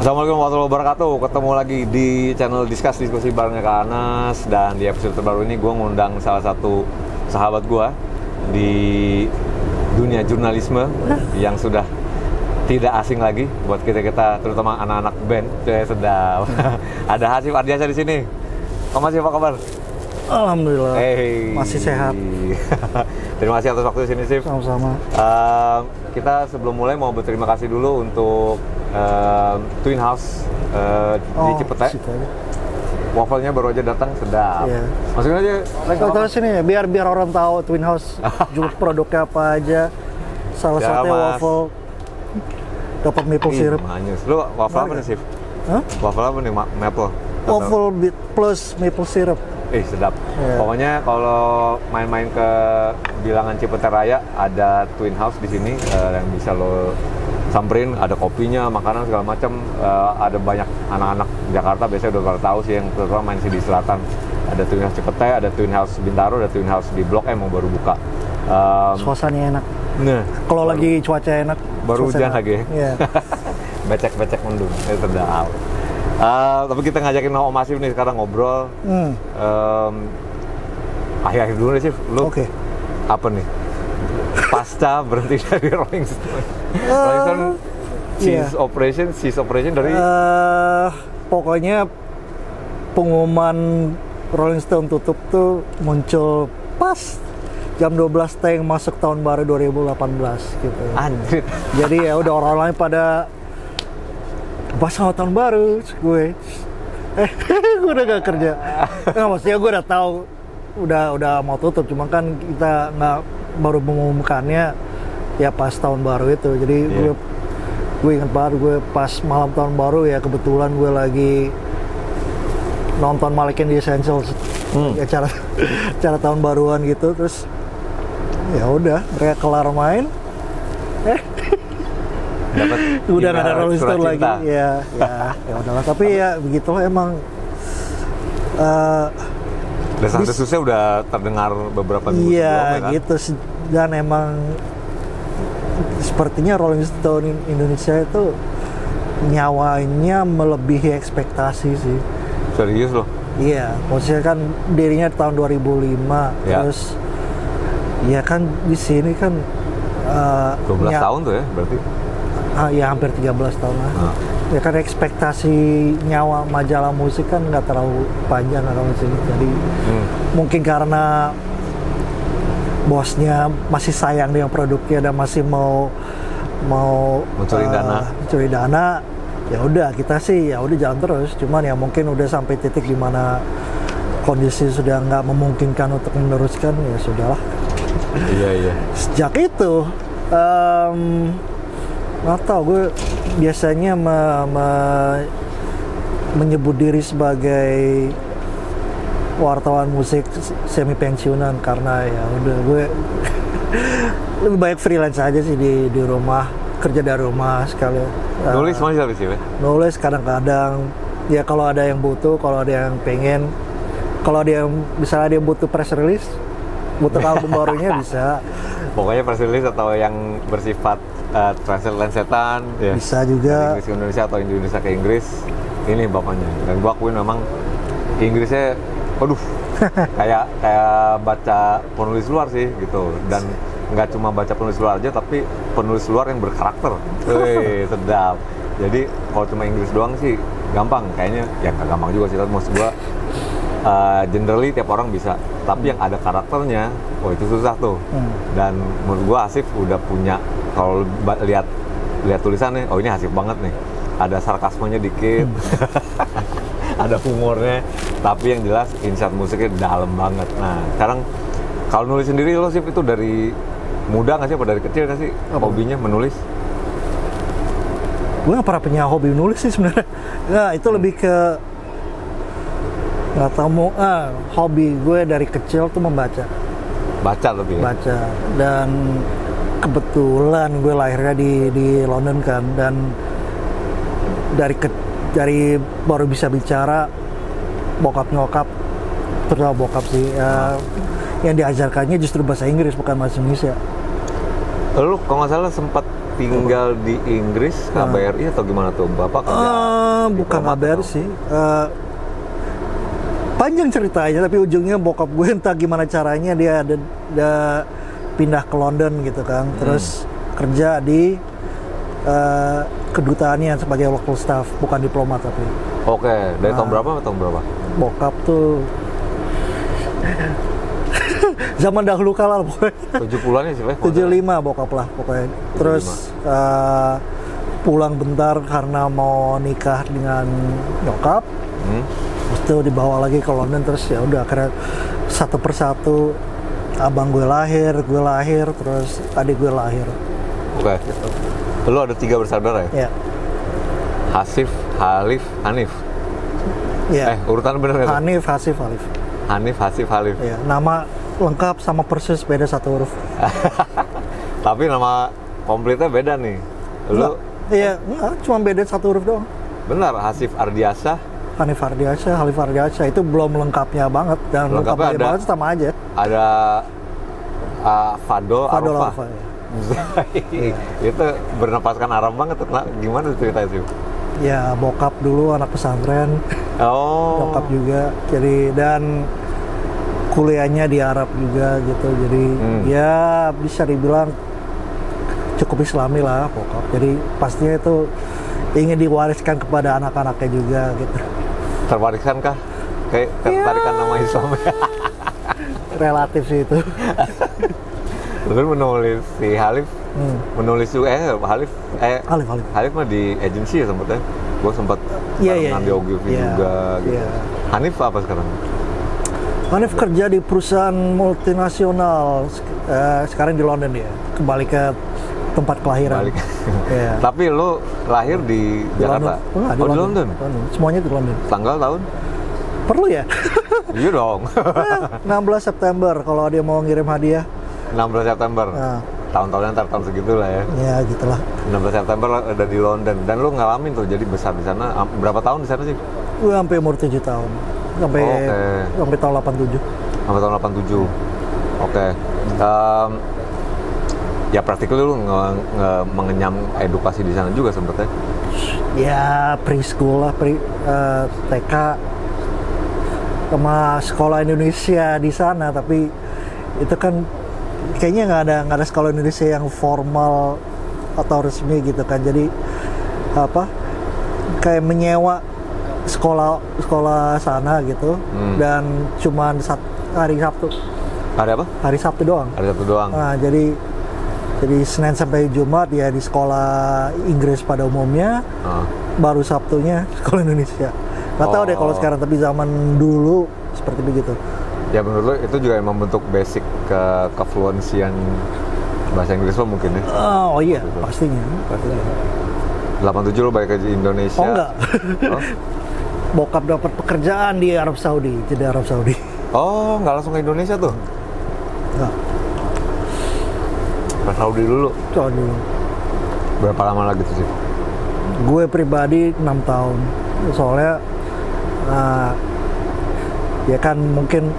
Assalamualaikum warahmatullahi wabarakatuh. Ketemu lagi di channel diskusi barengnya Kak Anas. Dan di episode terbaru ini gue ngundang salah satu sahabat gue di dunia jurnalisme yang sudah tidak asing lagi buat kita terutama anak-anak band. Sedap. Ada Hasif Ardiansyah di sini. Om Hasif, apa kabar? Alhamdulillah. Masih sehat. Terima kasih atas waktu di sini, Sif. Sama-sama. Kita sebelum mulai mau berterima kasih dulu untuk Twin House di Cipete. Wafelnya baru aja datang, sedap. Yeah. Masukin aja. Tahu sini ya, biar orang tahu Twin House juga produknya apa aja. Salah satunya waffle. Dapat maple syrup. Manyus. Lu waffle apa nih, Sif? Hah? Waffle apa nih, maple? Waffle plus maple syrup. Sedap. Yeah. Pokoknya kalau main-main ke bilangan Cipete Raya ada Twin House di sini yang bisa lo samperin, ada kopinya, makanan segala macam. Ada banyak anak-anak Jakarta biasanya udah pada tahu sih yang terutama main sih di selatan. Ada Twin House Cipete, ada Twin House Bintaro, ada Twin House di Blok M yang baru buka. Suasananya enak. Nah, kalau lagi cuaca enak. Baru hujan lagi. Yeah. Becek-becek mendung. Itu sedap. Tapi kita ngajakin Om Hasif nih sekarang ngobrol. Akhir-akhir dulu nih, Sif. Lu apa nih? Pasca berhenti dari Rolling Stone. Rolling Stone cease operation dari pokoknya pengumuman Rolling Stone tutup tuh muncul pas jam 12 teng masuk tahun baru 2018 gitu. Anjir. Jadi ya udah orang-orang pada pas awal tahun baru gue udah gak kerja. Maksudnya gue udah tahu udah mau tutup, cuma kan kita nggak baru mengumumkannya ya pas tahun baru itu. Jadi gue ingat banget, gue pas malam tahun baru ya kebetulan gue lagi nonton Malik and the Essentials, acara tahun baruan gitu. Terus ya udah mereka kelar main udah nggak ada Rolling Stone lagi. Ya udahlah. Tapi ya begitulah emang. Desas-desusnya udah terdengar beberapa minggu sebelumnya kan? Iya gitu. Dan emang sepertinya Rolling Stone Indonesia itu nyawanya melebihi ekspektasi sih. Serius loh? Iya, maksudnya kan dirinya tahun 2005, terus ya kan di sini kan 12 tahun tuh ya berarti? Ya hampir 13 tahun lah. Ya kan ekspektasi nyawa majalah musik kan nggak terlalu panjang kalau di sini. Jadi mungkin karena bosnya masih sayang dengan produknya dan masih mau mencuri dana, ya udah kita sih ya udah jalan terus. Cuman ya mungkin udah sampai titik di mana kondisi sudah nggak memungkinkan untuk meneruskan, ya sudahlah. Iya. Sejak itu nggak tahu, gue biasanya menyebut diri sebagai wartawan musik semi pensiunan karena ya udah gue lebih banyak freelance aja sih di rumah, kerja dari rumah sekali. Nulis masih habis sih? Nulis kadang-kadang ya kalau ada yang butuh, kalau ada yang pengen, kalau ada yang misalnya dia butuh press release, butuh album barunya bisa. Pokoknya press release atau yang bersifat translate-translatean bisa juga. Inggris ke Indonesia atau Indonesia ke Inggris, ini bapaknya. Dan gua akuin memang Inggrisnya, waduh, kayak baca penulis luar sih gitu. Dan nggak cuma baca penulis luar aja, tapi penulis luar yang berkarakter. Sedap. Jadi kalau cuma Inggris doang sih gampang, kayaknya ya nggak gampang juga sih. Tapi maksud gua generally tiap orang bisa, tapi yang ada karakternya, itu susah tuh. Dan menurut gua Hasif udah punya, kalau lihat tulisannya, ini Hasif banget nih. Ada sarkasmenya dikit, ada humornya, tapi yang jelas insight musiknya dalam banget. Nah, sekarang kalau nulis sendiri lo Sif itu dari muda nggak sih, apa dari kecil nggak sih hobinya menulis? Gue nggak pernah punya hobi menulis sih sebenarnya. Nah, itu lebih ke nggak tahu hobi gue dari kecil tuh membaca. Baca lebih ya? Baca. Dan kebetulan gue lahirnya di London kan, dan dari baru bisa bicara bokap nyokap, terutama bokap sih yang diajarkannya justru bahasa Inggris bukan bahasa Indonesia. Lu kalau nggak salah sempat tinggal di Inggris KBRI atau gimana tuh? Bapak kerja bukan diplomat KBRI atau? sih. Panjang ceritanya, tapi ujungnya bokap gue entah gimana caranya dia ada pindah ke London gitu kan, terus kerja di kedutaannya sebagai local staff, bukan diplomat tapi. Oke, dari tahun berapa ke tahun berapa? Bokap tuh zaman dahulu kala pokoknya. 70-an ya sih, Pak? 75 bokap lah pokoknya. Terus pulang bentar karena mau nikah dengan nyokap. Terus itu dibawa lagi ke London, terus ya udah akhirnya satu persatu abang gue lahir, terus adik gue lahir. Oke. Lu ada 3 bersaudara ya? Ya. Hasif, Halif, Hanif. Ya. Urutan bener nggak? Hanif, Hasif, Halif. Hanif, Hasif, Halif. Ya, nama lengkap sama persis beda 1 huruf. Tapi nama komplitnya beda nih. Lu Iya, enggak, cuma beda 1 huruf doang. benar, Hasif Ardiasa. Hanif Ardiasa, Halif Ardiasa itu belum lengkapnya banget, dan Lengkapnya lengkapnya ada- banget sama aja. Ada Fado Fadol Arafah. Arafah, ya. Itu bernapaskan Arab banget tuh. Gimana ceritanya sih? Ya bokap dulu anak pesantren, Oh. bokap juga, jadi dan kuliahnya di Arab juga gitu, jadi ya bisa dibilang cukup Islami lah bokap. Jadi pastinya itu ingin diwariskan kepada anak-anaknya juga gitu. Terwariskan kah? Kayak ketertarikan nama Islam. Relatif sih itu. Lalu menulis si Halif, menulis juga Halif Halif. mah di agensi ya sempetnya. Gue sempat Iya. di Ogilvy Iya, juga gitu. iya. Hanif apa sekarang? Hanif kerja di perusahaan multinasional, sekarang di London dia, kembali ke tempat kelahiran. Balik. Iya. Tapi lu lahir di Jakarta? London. Enggak, Oh, di London? Semuanya di London. Tanggal tahun? Perlu ya? Iya dong. 16 September kalau dia mau ngirim hadiah. 16 September. Nah. Tahun-tahunnya ntar tahun segitu lah ya. Ya gitulah. 16 September ada di London. Dan lu ngalamin tuh jadi besar di sana. Berapa tahun di sana sih? Gue sampai umur 7 tahun. Sampai sampai tahun 87. Sampai tahun 87. Oke. Ya praktikly lu mengenyam edukasi di sana juga sempetnya. Ya preschool lah, TK sama sekolah Indonesia di sana, tapi itu kan kayaknya nggak ada sekolah Indonesia yang formal atau resmi gitu kan. Jadi kayak menyewa sekolah sana gitu, dan cuman hari Sabtu. Ada apa? Hari Sabtu doang. Ada satu doang. Nah, jadi Senin sampai Jumat ya di sekolah Inggris pada umumnya, baru Sabtunya sekolah Indonesia. Nggak tahu deh kalau sekarang, tapi zaman dulu seperti begitu. Ya menurut lo itu juga emang bentuk basic kefluensian bahasa Inggris lo mungkin ya? Oh iya, Gitu. pastinya. 87 lo balik ke Indonesia. Oh enggak. Oh? Bokap dapat pekerjaan di Arab Saudi, jadi Arab Saudi. Oh, nggak langsung ke Indonesia tuh? Enggak. Ke Saudi dulu. Saudi. Berapa lama lagi tuh sih? Gue pribadi 6 tahun. Soalnya ya kan mungkin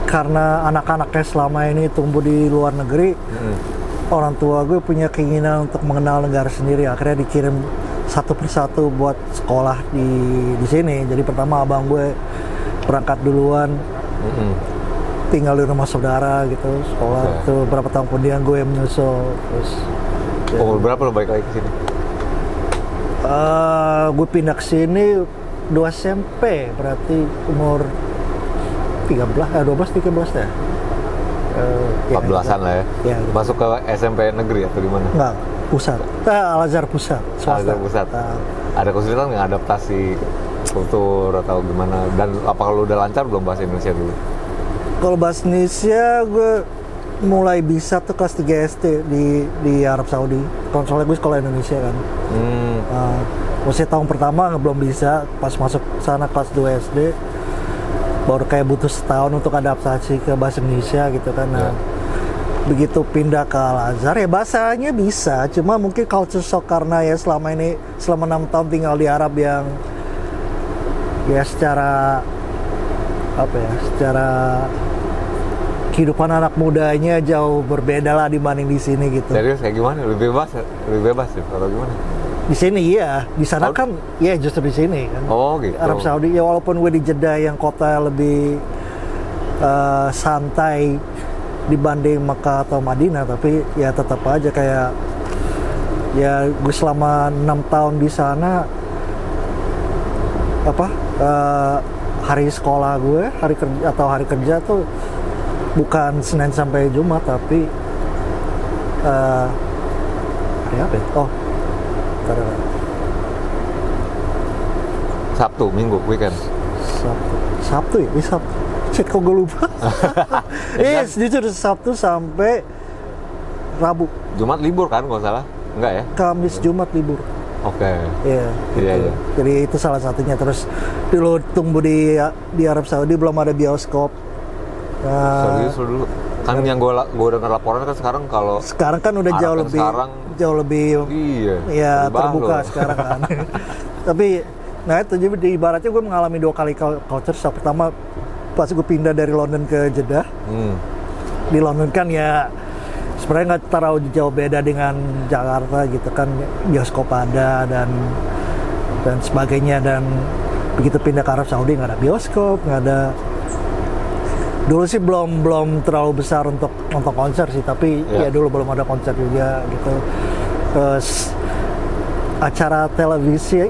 karena anak-anaknya selama ini tumbuh di luar negeri, orang tua gue punya keinginan untuk mengenal negara sendiri. Akhirnya dikirim satu persatu buat sekolah di sini. Jadi pertama abang gue berangkat duluan, tinggal di rumah saudara gitu, sekolah. Itu berapa tahun kemudian gue menyusul. Terus Umur berapa lo balik lagi ke sini? gue pindah ke sini 2 SMP, berarti umur 12 13 ya. 14-an lah ya? Ya, gitu. Masuk ke SMP negeri atau di mana? Enggak, pusat. Al-Azhar pusat, swasta. Al-Azhar pusat. Ada kesulitan nggak adaptasi kultur atau gimana? Dan apakah lo udah lancar belum bahasa Indonesia dulu? Kalau bahasa Indonesia gue mulai bisa tuh kelas 3 SD di Arab Saudi. Soalnya gue sekolah Indonesia kan. Maksudnya tahun pertama belum bisa, pas masuk sana kelas 2 SD baru kayak butuh setahun untuk adaptasi ke bahasa Indonesia gitu kan. Nah, begitu pindah ke Al-Azhar ya bahasanya bisa, cuma mungkin culture shock karena ya selama 6 tahun tinggal di Arab yang ya secara kehidupan anak mudanya jauh berbeda lah dibanding di sini gitu. Serius kayak gimana? Lebih bebas ya atau gimana? Di sini iya, di sana kan ya justru di sini kan. Oh gitu. Arab Saudi ya, walaupun gue di Jeddah yang kota lebih santai dibanding Mekah atau Madinah, tapi ya tetap aja kayak ya gue selama 6 tahun di sana hari sekolah gue, hari kerja tuh bukan Senin sampai Jumat, tapi hari apa ya? Oh, Sabtu, Minggu, weekend. Sabtu ya? Sabtu. Shit, kok gue lupa. Jujur Sabtu sampai Rabu. Jumat libur kan kalau salah? Enggak ya? Kamis, Jumat libur. Oke. Iya. Iya. Jadi itu salah satunya. Terus dulu tunggu di Arab Saudi belum ada bioskop. Serius dulu? Kan yang gue dengar laporan kan sekarang kan udah jauh lebih iya, ya terbuka loh. sekarang kan. Tapi nah itu jadi ibaratnya gue mengalami 2 kali culture shock. Pertama pas gue pindah dari London ke Jeddah. Di London kan ya sebenarnya nggak terlalu jauh beda dengan Jakarta gitu kan, bioskop ada dan sebagainya, dan begitu pindah ke Arab Saudi nggak ada bioskop, nggak ada. Dulu sih belum terlalu besar untuk nonton konser sih, tapi ya dulu belum ada konser juga gitu. Terus acara televisi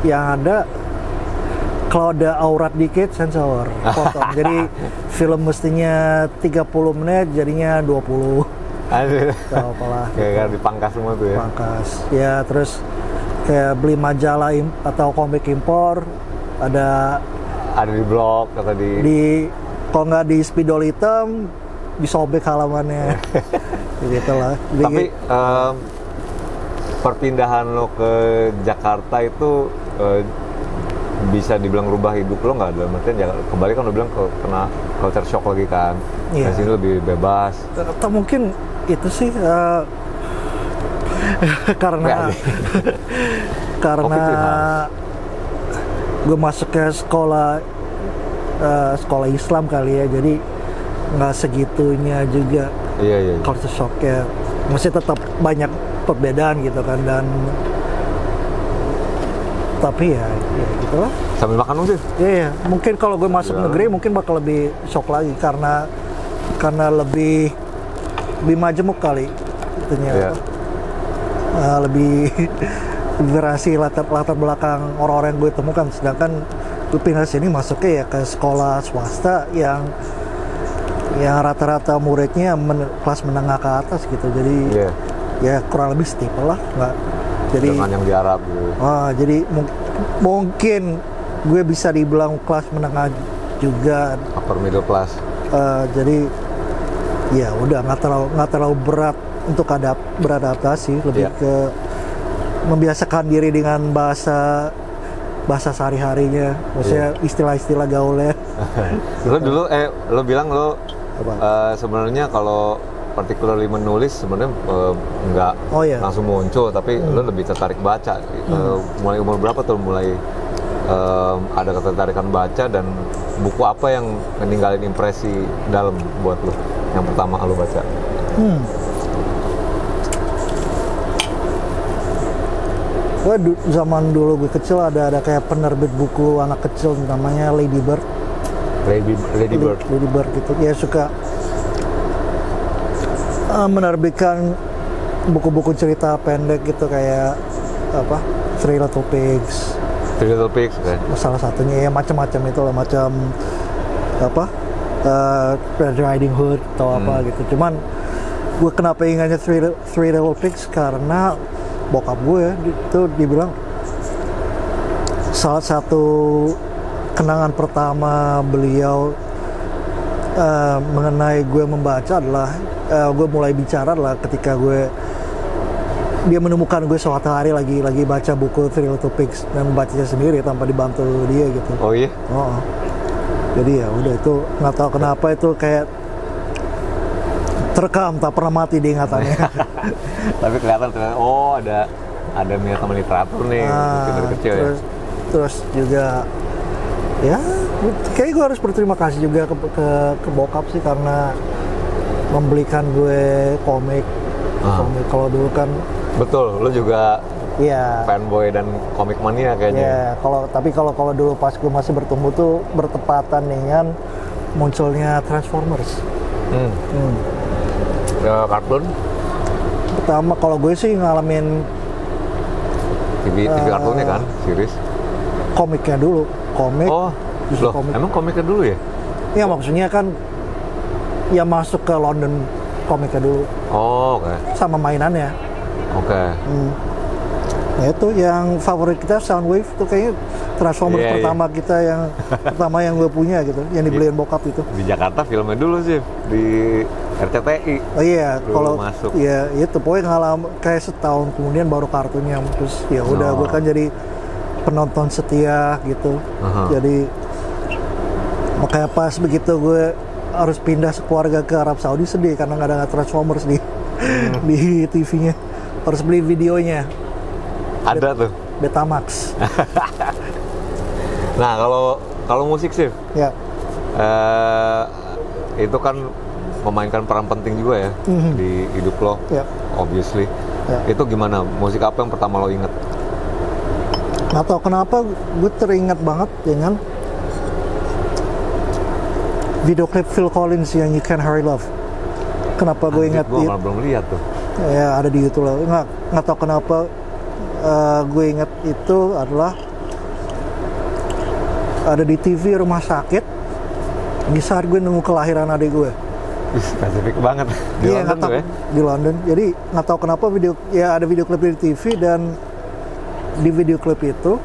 yang ada kalau ada aurat dikit sensor, potong. Jadi film mestinya 30 menit jadinya 20. Aduh. Tahu apalah. Kayak dipangkas semua tuh ya. Pangkas. Ya terus kayak beli majalah atau komik impor ada di blog atau di kalau nggak di spidol hitam disobek halamannya. Gitu lah. Tapi perpindahan lo ke Jakarta itu bisa dibilang rubah hidup lo nggak? Dalam artian ya kembali kan lo bilang kena culture shock lagi kan. Di sini lebih bebas. Atau mungkin itu sih karena gue masuk ke sekolah Islam kali ya, jadi nggak segitunya juga. Iya. Culture shock-nya masih tetap banyak perbedaan gitu kan, dan tapi ya gitulah. Sambil makan sih. Iya, mungkin kalau gue masuk negeri mungkin bakal lebih shock lagi karena lebih majemuk kali itunya. Lebih berasi latar belakang orang-orang yang gue temukan, sedangkan gue pindah sini masuknya ya ke sekolah swasta yang rata-rata muridnya kelas menengah ke atas gitu, jadi ya kurang lebih steeple lah, nggak jadi dengan yang di Arab gitu. Jadi mungkin gue bisa dibilang kelas menengah juga, upper middle class. Jadi ya udah nggak terlalu berat untuk beradaptasi, lebih ke membiasakan diri dengan bahasa sehari-harinya, maksudnya istilah-istilah gaulnya. Lo bilang sebenarnya kalau particularly menulis sebenarnya nggak langsung muncul, tapi lo lebih tertarik baca. Mulai umur berapa tuh mulai ada ketertarikan baca, dan buku apa yang meninggalin impresi dalam buat lo yang pertama lo baca? Gue zaman dulu gue kecil ada kayak penerbit buku anak kecil namanya Lady Bird gitu. Dia suka menerbitkan buku-buku cerita pendek gitu, kayak Three Little Pigs kan? Salah satunya ya macam-macam itu lah, macam Red Riding Hood atau apa gitu. Cuman gue kenapa ingatnya Three Little Pigs karena bokap gue itu dibilang salah satu kenangan pertama beliau mengenai gue membaca adalah gue mulai bicara adalah ketika dia menemukan gue suatu hari lagi baca buku Three Little Pigs dan membacanya sendiri tanpa dibantu dia gitu. Oh iya? Jadi ya udah, itu nggak tahu kenapa itu kayak terekam, tak pernah mati di ingatannya. Tapi kelihatan ada minat sama literatur nih dari kecil. Terus juga ya Kayaknya gue harus berterima kasih juga ke bokap sih karena membelikan gue komik. Komik kalau dulu kan. Betul, lu juga Iya. fanboy dan komik mania kayaknya. Iya, kalau dulu pas gue masih bertumbuh tuh bertepatan dengan munculnya Transformers. Kartun? Pertama kalau gue sih ngalamin TV kartunnya kan, series. komiknya dulu. Oh, loh, komik. emang komiknya dulu ya? Ya maksudnya kan ya masuk ke London komiknya dulu Oh, oke. sama mainannya. Oke. Nah itu yang favorit kita Soundwave tuh kayaknya Transformers Iya, pertama kita yang pertama yang gue punya gitu, yang dibeliin bokap itu. Di Jakarta filmnya dulu sih di RCTI. Oh iya, Dulu kalau masuk. ya itu pokoknya kayak setahun kemudian baru kartunya, terus ya udah gue kan jadi penonton setia gitu. Jadi makanya pas begitu gue harus pindah sekeluarga ke Arab Saudi sedih karena nggak ada Transformers di TV-nya, harus beli videonya. Ada tuh. Betamax. Nah, kalau musik sih, Ya. itu kan memainkan peran penting juga ya di hidup lo, Ya. obviously. Ya. Itu gimana? Musik apa yang pertama lo inget? Nggak tahu kenapa gue teringat banget dengan video klip Phil Collins yang You Can't Hurry Love. Kenapa gue ingat Gue malah belum lihat tuh. Ya ada di YouTube lah. Nggak tahu kenapa gue ingat itu adalah ada di TV rumah sakit di saat gue nunggu kelahiran adik gue. Spesifik banget di Iya, London tuh ya. di London. Jadi nggak tahu kenapa ada video klip di TV dan di video klip itu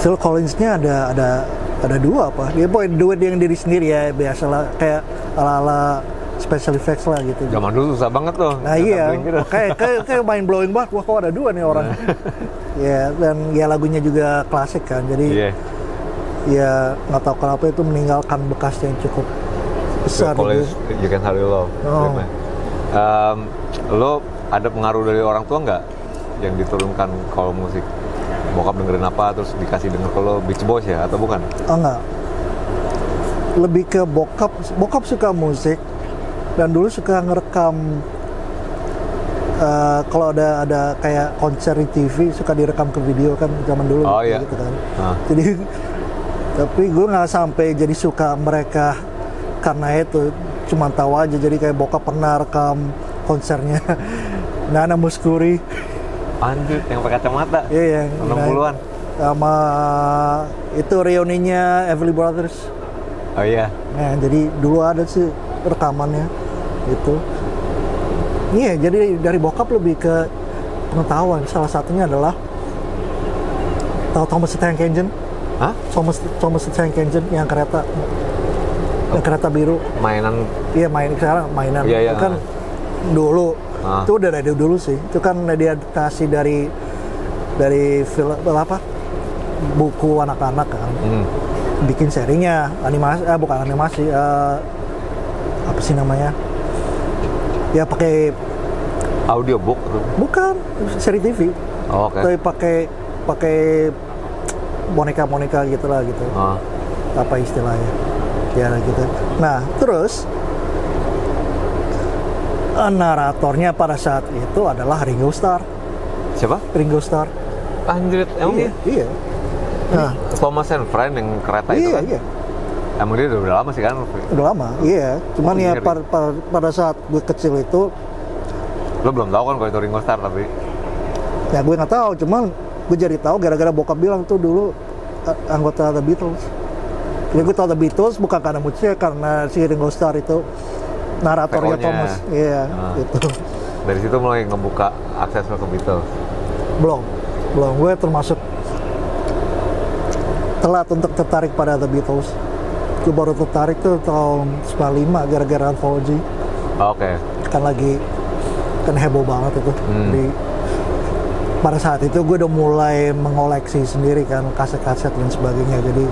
Phil Collins-nya ada dua apa? Dia pokoknya duet yang diri sendiri ya, biasalah kayak ala-ala special effects lah gitu. Zaman dulu susah banget tuh. Nah iya, gitu. kayak main blowing banget. Wah, kok ada dua nih orang. Ya, dan ya lagunya juga klasik kan. Jadi ya nggak tahu kenapa itu meninggalkan bekas yang cukup besar. Collins, You Can't Hurry Love. Lo ada pengaruh dari orang tua nggak yang diturunkan kalau musik? Bokap dengerin apa terus dikasih denger ke lo Beach Boys ya atau bukan? Oh enggak. Lebih ke bokap suka musik dan dulu suka ngerekam kalau ada kayak konser di TV suka direkam ke video kan zaman dulu gitu kan. Jadi tapi gue nggak sampai jadi suka mereka karena itu, cuma tahu aja. Jadi kayak bokap pernah rekam konsernya Nana Mouskouri. Anjir, yang pakai kacamata. Iya, yang 60-an. Sama itu reuninya Everly Brothers. Oh iya. Nah, jadi dulu ada sih rekamannya gitu. Iya, jadi dari bokap lebih ke pengetahuan. Salah satunya adalah tahu Thomas the Tank Engine? Hah? Thomas the Tank Engine yang kereta. Yang kereta biru. Mainan. Iya, sekarang mainan. Iya, Itu kan dulu. Itu udah dari dulu sih. Itu kan diadaptasi dari film apa? Buku anak-anak kan. Bikin serinya, animasi, bukan animasi, apa sih namanya? Ya pakai Audiobook tuh. Bukan, seri TV. Oh, oke. Tapi pakai boneka-boneka gitulah gitu. Apa istilahnya? Ya gitu. Nah, terus naratornya pada saat itu adalah Ringo Starr. Siapa? Ringo Starr. Anjir, emang Iya. Nah, Thomas and Friend yang kereta itu kan? Iya. Emang dia udah lama sih kan? Udah lama, iya. Cuman ya pada saat gue kecil itu, lo belum tahu kan kalau itu Ringo Starr tapi? ya gue nggak tahu. Cuman gue jadi tahu gara-gara bokap bilang tuh dulu anggota The Beatles. Jadi gue tahu The Beatles bukan karena musiknya, karena si Ringo Starr itu naratornya Thomas. Iya, gitu. Dari situ mulai ngebuka akses lo ke Beatles? Belum. Gue termasuk telat untuk tertarik pada The Beatles. Gue baru tertarik tuh tahun 95 gara-gara Anthology. Oke. Kan heboh banget itu. Jadi pada saat itu gue udah mulai mengoleksi sendiri kan kaset-kaset dan sebagainya. Jadi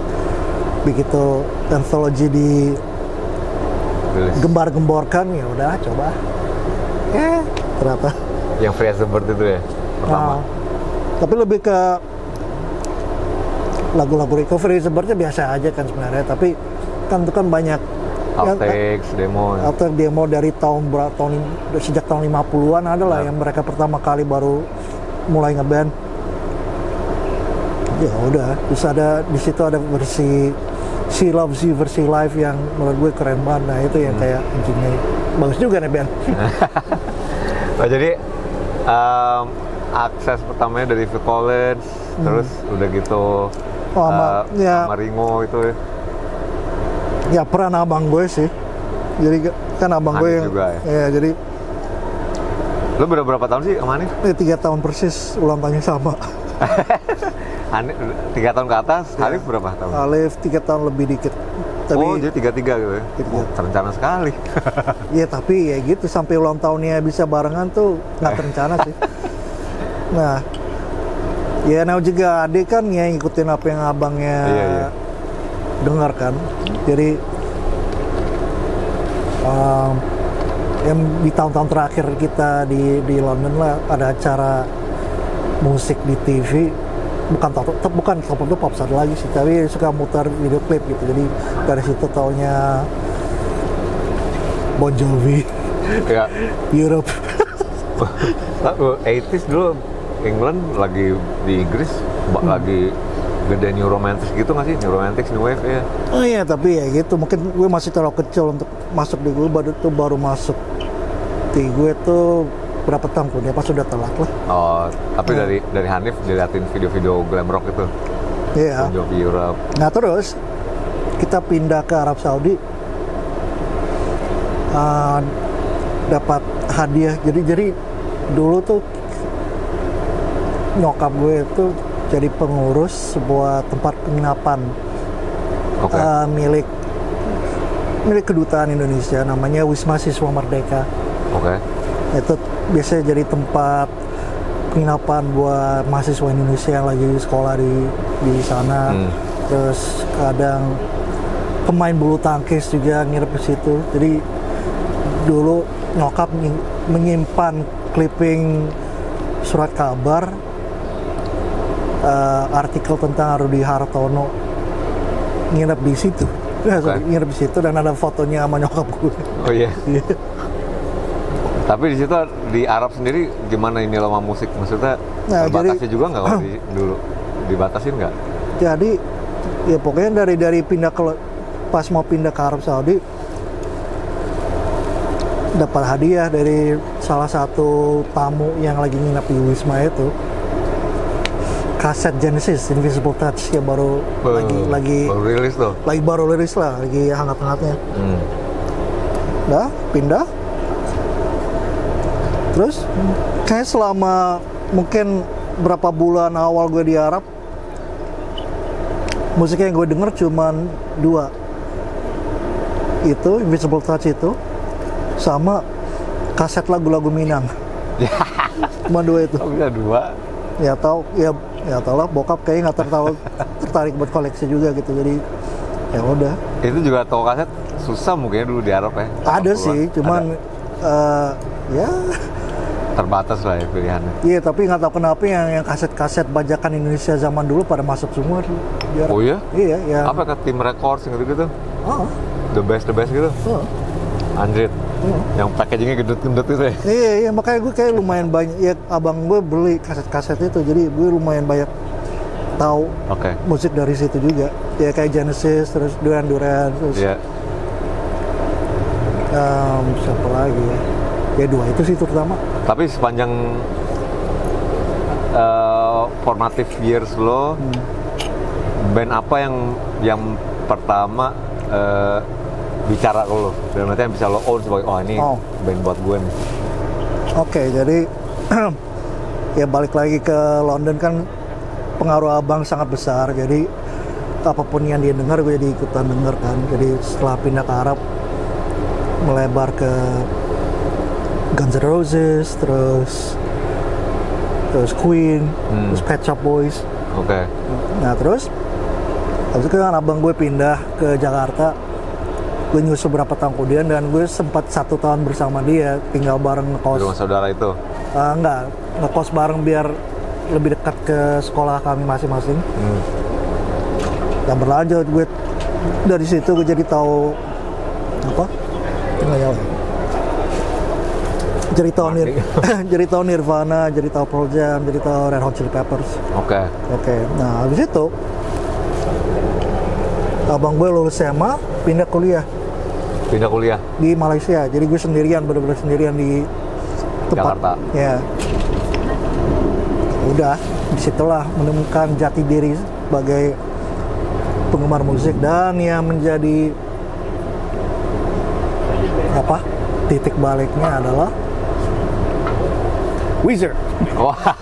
begitu Anthology gembar-gemborkan, ya udah coba. Ternyata yang Free as a Bird itu ya pertama. Tapi lebih ke lagu-lagu recovery sebenarnya biasa aja kan sebenarnya, tapi kan itu kan banyak outtakes, demo. atau demo dari sejak tahun 50-an ada lah yang mereka pertama kali baru mulai ngeband. Ya udah, terus ada di situ ada versi She Loves You versi live yang menurut gue keren banget. Nah itu yang kayak anjingnya bagus juga nih band. Nah, jadi akses pertamanya dari Phil Collins, terus udah gitu sama Ringo itu ya. Ya peran abang gue sih. Jadi kan abang gue yang juga, ya jadi lu berapa tahun sih sama Hanif? 3 tahun persis, ulang tahunnya sama. Hanif 3 tahun ke atas, Hanif berapa tahun? Alif 3 tahun lebih dikit. Tapi, jadi 33 gitu ya? Terencana sekali. Iya tapi ya gitu, sampai ulang tahunnya bisa barengan tuh nggak terencana sih. Nah, ya Nau juga adik kan ya ngikutin apa yang abangnya dengar kan. Jadi yang di tahun-tahun terakhir kita di London lah ada acara musik di TV, bukan top of the pops ada lagi sih, tapi suka mutar video klip gitu. Jadi dari situ taunya Bon Jovi, ya. Europe. 80s dulu England lagi di Inggris lagi gede New Romantics gitu nggak sih? New Romantics, New Wave ya. Oh iya, tapi ya gitu, mungkin gue masih terlalu kecil untuk masuk di gue, baru masuk di gue tuh berapa tahun dia pas sudah telat lah. Oh, tapi dari Hanif diliatin video-video glam rock itu. Iya. Bon Jovi Europe. Nah terus kita pindah ke Arab Saudi, dapat hadiah. Jadi dulu tuh nyokap gue itu jadi pengurus sebuah tempat penginapan milik kedutaan Indonesia, namanya Wisma Siswa Merdeka. Itu biasanya jadi tempat penginapan buat mahasiswa Indonesia yang lagi sekolah di sana. Terus kadang pemain bulu tangkis juga nginep di situ. Jadi dulu nyokap menyimpan clipping surat kabar, artikel tentang Rudi Hartono nginep di situ. Nginep di situ dan ada fotonya sama nyokap gue. Oh iya. Tapi di situ di Arab sendiri gimana ini lama musik, maksudnya terbatasnya juga nggak kalau dulu dibatasin nggak? Jadi ya pokoknya dari pindah pas mau pindah ke Arab Saudi dapat hadiah dari salah satu tamu yang lagi nginap di Wisma itu, kaset Genesis Invisible Touch yang baru rilis tuh. Baru rilis lah, lagi hangat-hangatnya. Udah pindah. Terus kayak selama mungkin berapa bulan awal gue di Arab, musik yang gue denger cuman 2, itu Invisible Touch itu sama kaset lagu-lagu Minang. Cuma 2 itu. Oh, bisa 2? Ya tau lah, bokap kayaknya nggak tertarik buat koleksi juga gitu, jadi ya udah. Itu juga toko kaset susah mungkin dulu di Arab ya? Ada sih, cuman ya terbatas lah ya pilihannya. Iya, tapi nggak tahu kenapa yang kaset-kaset bajakan Indonesia zaman dulu pada masuk semua tuh. Oh iya? Iya, ya. Apa ke Tim Records gitu-gitu? Oh. The best gitu? Oh. Android? Yang packagingnya gendut-gendut itu ya? Iya, makanya gue kayak lumayan banyak, ya abang gue beli kaset-kaset itu, jadi gue lumayan banyak tahu musik dari situ juga. Ya kayak Genesis, terus Duran Duran, terus siapa lagi ya? Ya 2 itu sih terutama. Tapi sepanjang formative years lo, band apa yang pertama bicara ke lo? Dan nanti yang bisa lo own sebagai, ini band buat gue nih. Oke, jadi ya balik lagi ke London kan pengaruh abang sangat besar. Jadi apapun yang dia dengar gue jadi ikutan denger kan. Jadi setelah pindah ke Arab, melebar ke Guns N' Roses, terus Queen, terus Pet Shop Boys. Nah terus habis itu kan abang gue pindah ke Jakarta, gue nyusul beberapa tahun kemudian, dan gue sempat 1 tahun bersama dia, tinggal bareng ngekos. Di rumah saudara itu? Enggak, ngekos bareng biar lebih dekat ke sekolah kami masing-masing. Dan berlanjut gue dari situ gue jadi tahu apa? Nggak tahu. Jadi tahu jadi tahu Nirvana, jadi tahu Pearl Jam, jadi tahu Red Hot Chili Peppers. Oke. Nah habis itu abang gue lulus SMA, pindah kuliah di Malaysia. Jadi gue sendirian, benar-benar sendirian di tempat. Jakarta. Ya. Udah, disitulah menemukan jati diri sebagai penggemar musik, dan yang menjadi apa? Titik baliknya adalah Weezer. Wah.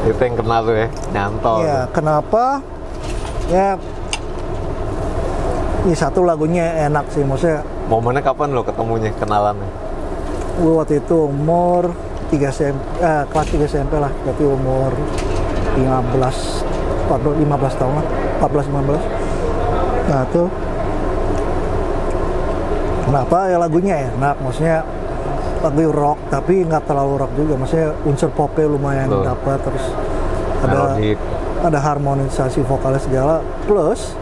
Itu yang kena tuh ya, nyantol. Ya, kenapa? Ya, ini satu lagunya enak sih, maksudnya. Momennya kapan lo ketemunya, kenalannya? Gue waktu itu umur 3 SMP, kelas 3 SMP lah, berarti umur 15 tahun lah, 14-15. Nah tuh, kenapa ya lagunya enak, maksudnya lagu rock tapi nggak terlalu rock juga, maksudnya unsur popnya lumayan dapat, terus ada harmonisasi vokalnya segala, plus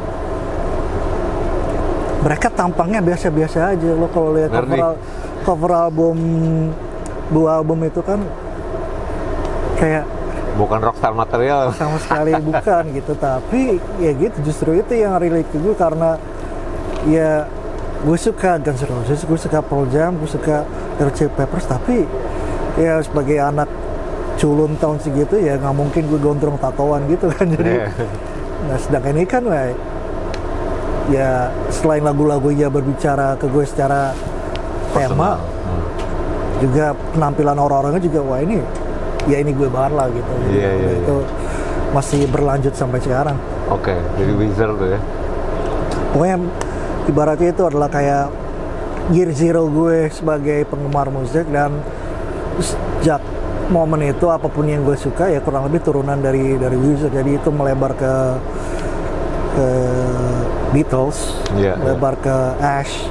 mereka tampangnya biasa-biasa aja. Lo kalau lihat cover album, dua album itu kan kayak bukan rockstar material sama sekali bukan gitu, tapi ya gitu, justru itu yang relate ke gue, karena ya gue suka Guns N' Roses, gue suka Pearl Jam, gue suka Red Hot Chili Peppers, tapi ya sebagai anak culun tahun segitu ya nggak mungkin gue gondrong tatoan gitu kan, jadi nah sedangkan ini kan ya selain lagu-lagunya berbicara ke gue secara tema, juga penampilan orang-orangnya juga wah ini gue banget lah gitu. Itu masih berlanjut sampai sekarang. Oke, jadi Weezer tuh ya. Pokoknya ibaratnya itu adalah kayak year zero gue sebagai penggemar musik, dan sejak momen itu apapun yang gue suka ya kurang lebih turunan dari Weezer. Jadi itu melebar ke Beatles, melebar ke Ash,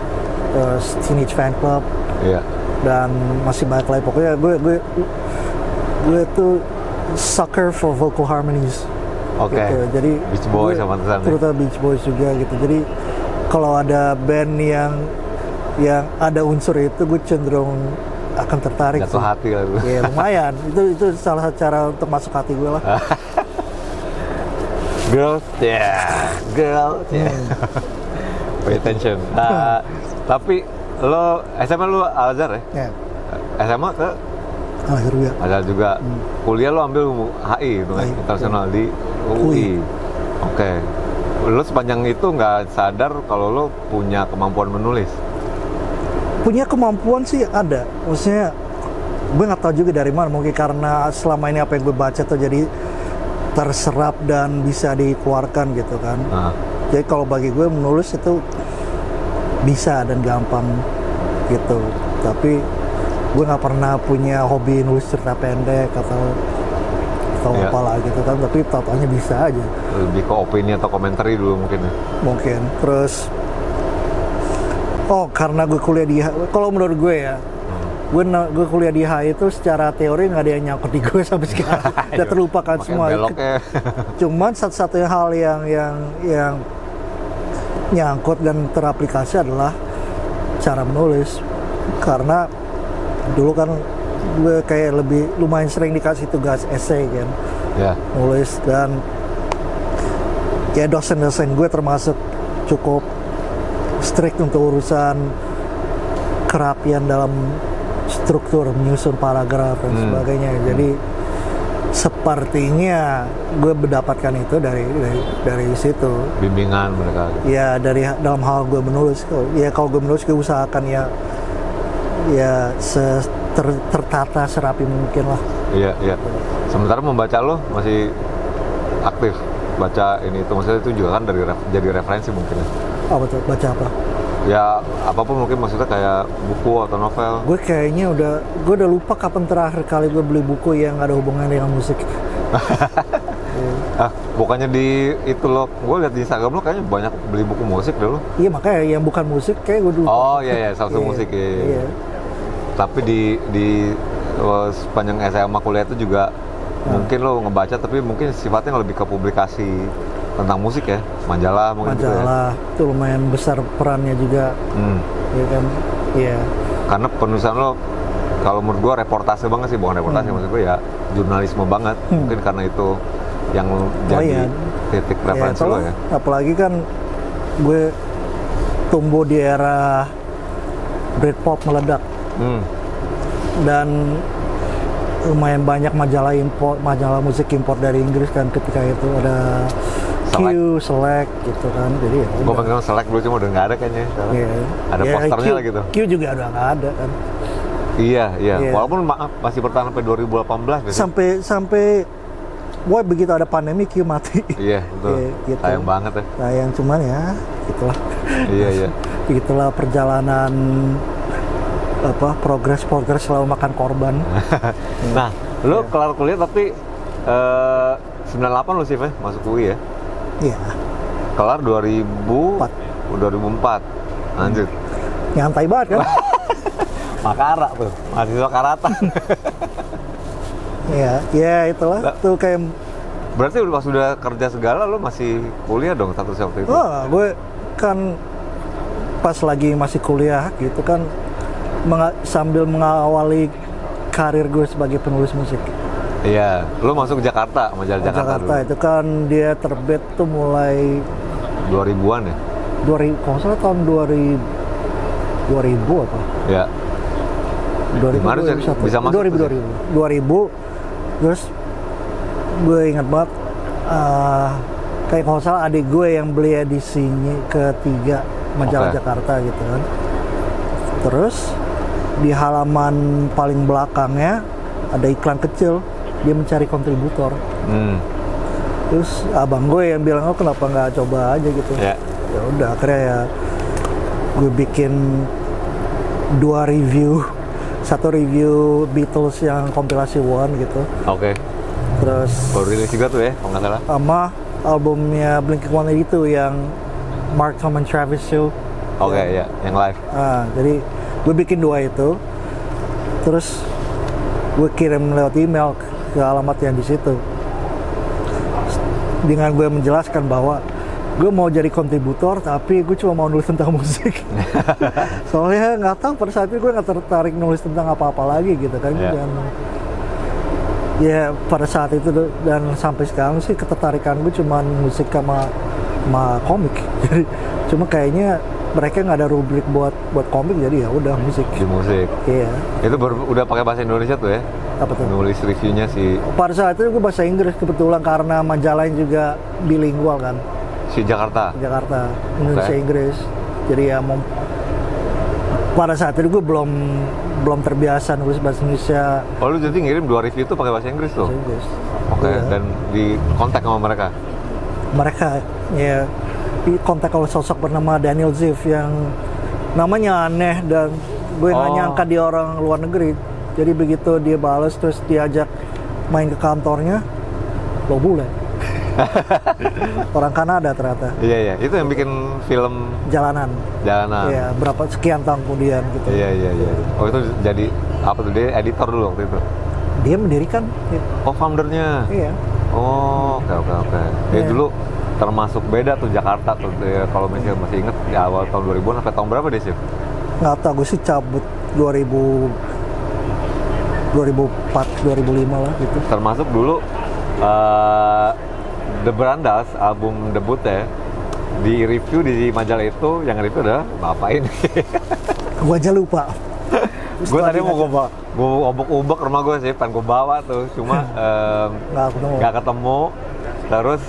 Teenage Fan Club, dan masih banyak lagi. Pokoknya gue tuh sucker for vocal harmonies. Gitu. Jadi Beach Boys sama terutama Beach Boys juga gitu. Jadi kalau ada band yang ada unsur itu, gue cenderung akan tertarik. Jatuh hati lah. Ya lumayan. itu salah satu cara untuk masuk hati gue lah. Girl. Pay attention. Tapi lo SMA lu Al-Azhar ya? SMA ke Al-Azhar juga. Kuliah lo ambil HI itu kan, internasional di UI. Oke. Lo sepanjang itu nggak sadar kalau lo punya kemampuan menulis? Punya kemampuan sih ada. Maksudnya gue nggak tahu juga dari mana. Mungkin karena selama ini apa yang gue baca tuh jadi terserap dan bisa dikeluarkan gitu kan. Jadi kalau bagi gue menulis itu bisa dan gampang gitu. Tapi gue nggak pernah punya hobi nulis cerita pendek atau apalah gitu kan. Tapi totalnya bisa aja. Lebih ke opini atau komentari dulu mungkin ya? Mungkin. Terus karena gue kuliah di kalau menurut gue ya, gue kuliah di HI itu secara teori nggak ada yang nyangkut di gue sampai sekarang. Udah terlupakan semua. Cuman satu-satunya hal yang nyangkut dan teraplikasi adalah cara menulis. Karena dulu kan gue kayak lumayan sering dikasih tugas essay kan, nulis, dan ya dosen-dosen gue termasuk cukup strict untuk urusan kerapian dalam struktur menyusun paragraf dan sebagainya. Jadi sepertinya gue mendapatkan itu dari situ. Bimbingan mereka. Ya dalam hal gue menulis. Ya kalau gue menulis gue usahakan ya tertata serapi mungkin lah. Iya. Sementara membaca lo masih aktif baca ini itu, maksudnya itu juga kan jadi referensi mungkin ya. Apa tuh? Baca apa? Ya apapun mungkin, maksudnya kayak buku atau novel. Gue kayaknya gue udah lupa kapan terakhir kali gue beli buku yang ada hubungan dengan musik. Bukannya di itu lo, gue lihat di Instagram lo kayaknya banyak beli buku musik dulu. Iya, makanya yang bukan musik kayak gue dulu. Oh iya, satu musik ya. Tapi di sepanjang SMA kuliah itu juga mungkin lo ngebaca, tapi mungkin sifatnya lebih ke publikasi tentang musik ya, majalah mungkin gitu ya. Majalah itu lumayan besar perannya juga, ya kan? Iya. Karena penulisan lo, kalau menurut gua reportase banget sih, bukan reportase maksud gua ya jurnalisme banget. Mungkin karena itu yang jadi titik referensi lo ya. Apalagi kan gue tumbuh di era Britpop meledak. Dan lumayan banyak majalah musik impor dari Inggris kan ketika itu, ada Q, Select gitu kan. Jadi ya gue pengen Select dulu cuma udah nggak ada kayaknya. Ada posternya lah gitu. Q juga udah nggak ada kan. Iya. Walaupun masih bertahan sampai 2018 gitu. Sampai wah, begitu ada pandemi Q mati. Iya, betul. Gitu. Sayang banget ya. Sayang, cuman ya gitulah. Iya. Begitulah perjalanan progres selalu makan korban. Nah, lu kelar kuliah tapi 98 lu sih, masuk UI ya? Iya. Kelar 2004. Lanjut. Nyantai banget kan? Makara tuh, mahasiswa karata. Iya, itulah. Tuh kayak berarti pas udah kerja segala lu masih kuliah dong statusnya waktu itu? Gue kan pas lagi masih kuliah gitu kan, sambil mengawali karir gue sebagai penulis musik. Iya, lu masuk ke Jakarta, majalah Jakarta dulu. Itu kan dia terbit tuh mulai 2000-an ya? 2000, kalau salah tahun 2000 apa? Ya. 2000 bisa masuk 2000. Terus gue ingat banget, kayak kalau salah adik gue yang beli edisinya ketiga majalah Jakarta gitu kan. Terus di halaman paling belakangnya ada iklan kecil, dia mencari kontributor. Terus abang gue yang bilang, kenapa nggak coba aja gitu. Ya udah, akhirnya ya gue bikin 2 review, 1 review Beatles yang kompilasi One gitu. Terus baru rilis juga tuh ya, kalau nggak salah. Sama albumnya Blink-182 yang Mark, Tom and Travis Show. Yang live. Jadi gue bikin 2 itu, terus gue kirim lewat email ke alamat yang di situ, dengan gue menjelaskan bahwa gue mau jadi kontributor tapi gue cuma mau nulis tentang musik. Soalnya nggak tahu, pada saat itu gue nggak tertarik nulis tentang apa-apa lagi gitu kan. Dan ya pada saat itu dan sampai sekarang sih ketertarikan gue cuma musik sama komik. Jadi cuma kayaknya mereka nggak ada rubrik buat komik, jadi ya udah musik. Di musik. Iya. Itu udah pakai bahasa Indonesia tuh ya? Apa tuh? Nulis reviewnya sih. Pada saat itu gue bahasa Inggris kebetulan karena majalahnya juga bilingual kan. Si Jakarta. Indonesia Inggris. Jadi ya pada saat itu gue belum terbiasa nulis bahasa Indonesia. Lu jadi ngirim 2 review itu pakai bahasa Inggris tuh? Bahasa Inggris. Dan di kontak sama mereka? Di kontak oleh sosok bernama Daniel Ziff yang namanya aneh dan gue nggak nyangka dia orang luar negeri. Jadi begitu dia balas terus diajak main ke kantornya, lo bule. Orang Kanada ternyata. Iya, itu yang bikin film Jalanan. Iya, berapa sekian tahun kemudian gitu. Iya. Itu jadi apa tuh, dia editor dulu waktu itu? Dia mendirikan. Foundernya. Iya. Oke. Dia dulu termasuk beda tuh Jakarta tuh, kalau masih inget di awal tahun 2000-an sampai tahun berapa deh sih? Nggak tahu, gue sih cabut 2004, 2005 lah gitu. Termasuk dulu The Brandas, album debutnya, di review di majalah itu, yang review adalah bapak ini. Gue aja lupa. Gue tadi mau gue obok-obok rumah gue sih, pengen gue bawa tuh, cuma nggak ketemu. Terus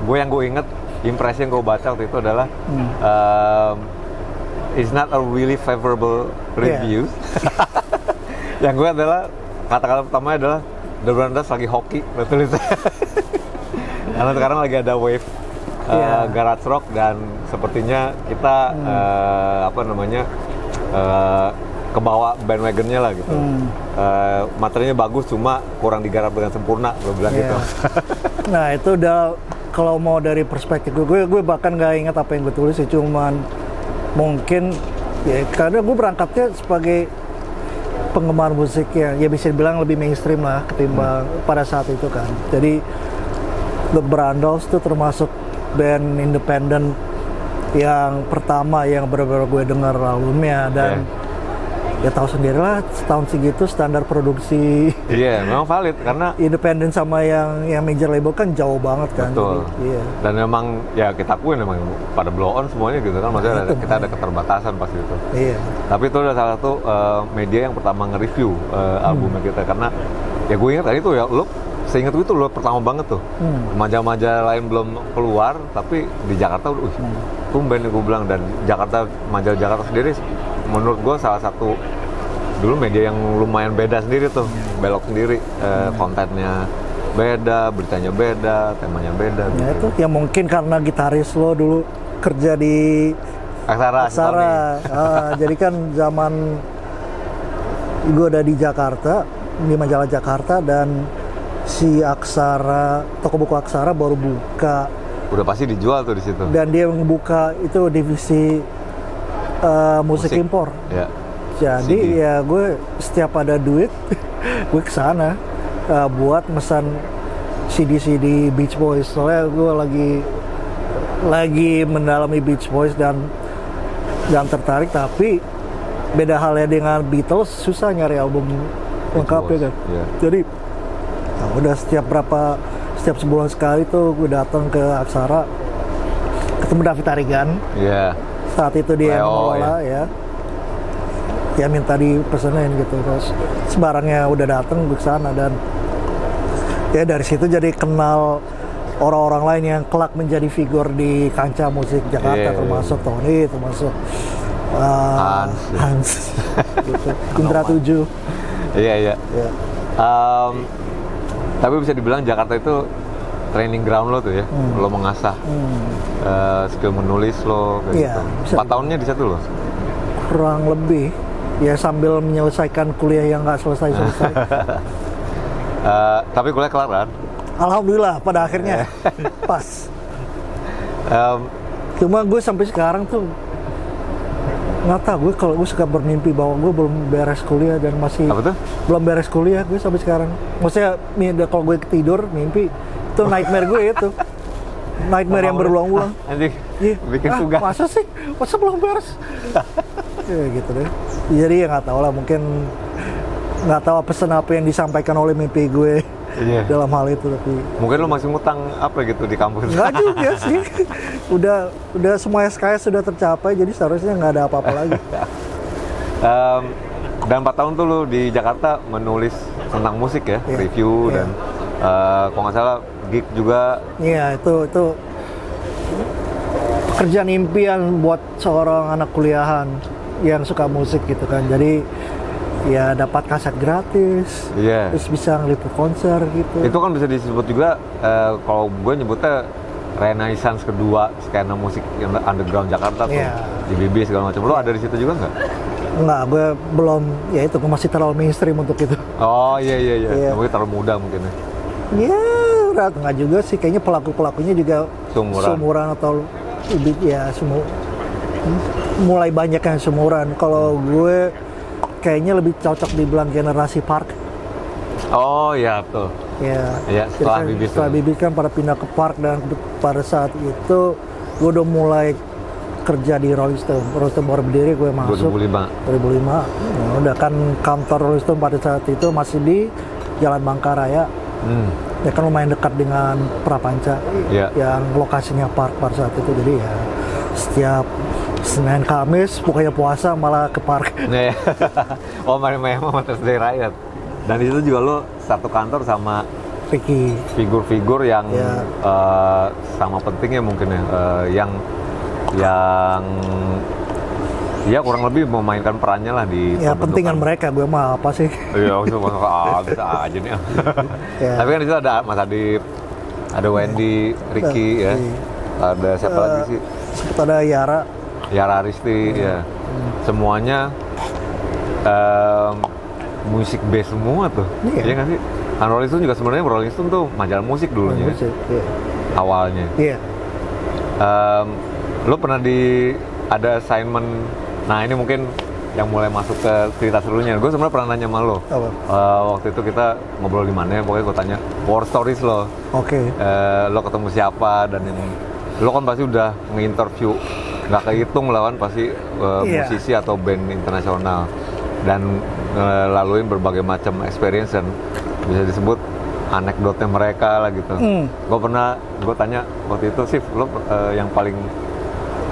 gue inget, impresi yang gue baca waktu itu adalah it's not a really favorable reviews. Yang gue adalah kata-kata pertamanya adalah The Brandas lagi hoki, betul itu. Karena sekarang lagi ada wave garage rock dan sepertinya kita kebawa bandwagonnya lah gitu. Materinya bagus cuma kurang digarap dengan sempurna, gue bilang gitu. Nah itu udah, kalau mau dari perspektif gue bahkan nggak ingat apa yang gue tulis sih, cuman mungkin ya karena gue berangkatnya sebagai penggemar musik ya bisa dibilang lebih mainstream lah ketimbang pada saat itu kan. Jadi The Brandals tuh termasuk band independen yang pertama yang benar-benar gue dengar albumnya, dan ya tahu sendirilah setahun segitu standar produksi Iya, memang valid karena independen sama yang major label kan jauh banget kan. betul. Jadi, iya. Dan memang ya kita akuin memang pada blow on semuanya gitu kan, maksudnya itu, kita ada keterbatasan pas itu. Iya. Tapi itu adalah salah satu media yang pertama nge-review albumnya kita, karena ya gue ingat tadi tuh ya, lo seingat gue itu lo pertama banget tuh. Majalah-majalah lain belum keluar, tapi di Jakarta udah, tumben gue bilang. Dan Jakarta, majalah Jakarta sendiri menurut gue salah satu dulu media yang lumayan beda sendiri tuh, belok sendiri, kontennya beda, beritanya beda, temanya beda. Ya gitu. itu yang mungkin karena gitaris lo dulu kerja di Aksara. jadi kan zaman gue udah di Jakarta, di majalah Jakarta, dan si Aksara, toko buku Aksara baru buka, Udah pasti dijual tuh di situ. dan dia membuka itu divisi musik impor. Ya. Jadi CD. ya gue setiap ada duit gue kesana buat mesan CD Beach Boys, soalnya gue lagi mendalami Beach Boys dan tertarik. Tapi beda halnya dengan Beatles, susah nyari album lengkapnya kan. Iya. Jadi udah setiap sebulan sekali tuh gue datang ke Aksara, ketemu David Arigan. Iya. Saat itu dia yang Leo, mengelola ya minta dipesenin gitu, terus sebarangnya udah datang gue kesana, dan ya dari situ jadi kenal orang-orang lain yang kelak menjadi figur di kancah musik Jakarta, termasuk Tony, termasuk Hans gitu. Indra 7. Iya. Ya. Tapi bisa dibilang Jakarta itu training ground lo tuh ya, lo mengasah skill menulis lo kayak Iya, gitu. 4 tahunnya di situ lo. Kurang lebih ya, sambil menyelesaikan kuliah yang nggak selesai. Tapi kuliah kelar kan? Alhamdulillah pada akhirnya pas. Cuma gue sampai sekarang tuh nggak tahu, gue kalau gue suka bermimpi bahwa gue belum beres kuliah dan masih Apa tuh? belum beres kuliah gue sampai sekarang. Maksudnya kalau gue tidur mimpi itu nightmare gue itu. Nightmare yang berulang-ulang. Anjing, Iya. bikin tugas. Masa sih? Masa belum beres? Ya gitu deh. Jadi ya nggak tahu lah, mungkin nggak tahu pesan apa yang disampaikan oleh mimpi gue dalam hal itu, tapi Mungkin lo masih ngutang apa gitu di kampus. nggak juga sih. Udah semua SKS sudah tercapai, jadi seharusnya nggak ada apa-apa lagi. Dan 4 tahun tuh lo di Jakarta menulis tentang musik ya, Iya. review Iya. dan kalau nggak salah gig juga. Iya, itu pekerjaan impian buat seorang anak kuliahan yang suka musik gitu kan. Jadi ya dapat kaset gratis, Iya. terus bisa ngeliput konser gitu. Itu kan bisa disebut juga, kalau gue nyebutnya renaissance kedua skena musik yang underground Jakarta tuh. Iya. Di BB segala macam. Lo ada di situ juga nggak? Enggak, gue belum, ya itu gue masih terlalu mainstream untuk itu. Oh iya. Iya. Mungkin terlalu muda mungkin ya. Ya, enggak juga sih, kayaknya pelakunya juga seumuran atau lebih ya mulai banyak yang seumuran. Kalau gue kayaknya lebih cocok dibilang generasi Park. Oh iya betul. Ya, setelah jadi Bibis. setelah Bibis kan pada pindah ke Park, dan pada saat itu gue udah mulai kerja di Rolling Stone. Rolling Stone baru berdiri, gue masuk 2005. Ya, udah kan kantor Rolling Stone pada saat itu masih di Jalan Bangkaraya. Ya kan lumayan dekat dengan Prapanca, yang lokasinya Park pada saat itu. Jadi ya setiap Senin Kamis pokoknya puasa malah ke Park. Iya. Oh main-main sama Mother's Day Riot. Dan di situ juga lo satu kantor sama Ricky, figur-figur yang sama pentingnya mungkin ya, yang ya kurang lebih memainkan perannya lah di ya pentingan mereka, gue mah apa sih. Iya, itu bisa aja nih. Ya. Tapi kan di situ ada Mas Adip, ada Wendy, Ricky ya. Ada siapa lagi sih? Sempat ada Yara Aristi ya. Semuanya musik base semua tuh. Iya nggak sih? Kan Rolling Stone juga sebenarnya Rolling Stone tuh majalah musik dulunya. Musik, iya. Awalnya. Iya. Lo pernah ada assignment. Nah ini mungkin yang mulai masuk ke cerita serunya. Gue sebenarnya pernah nanya sama lo. Apa? Waktu itu kita ngobrol di mana, pokoknya gue tanya war stories lo. Oke. Lo ketemu siapa dan yang lo kan pasti udah nge-interview nggak kehitung lah kan pasti musisi atau band internasional dan laluin berbagai macam experience dan bisa disebut anekdotnya mereka lah gitu. Gue tanya waktu itu sih lo yang paling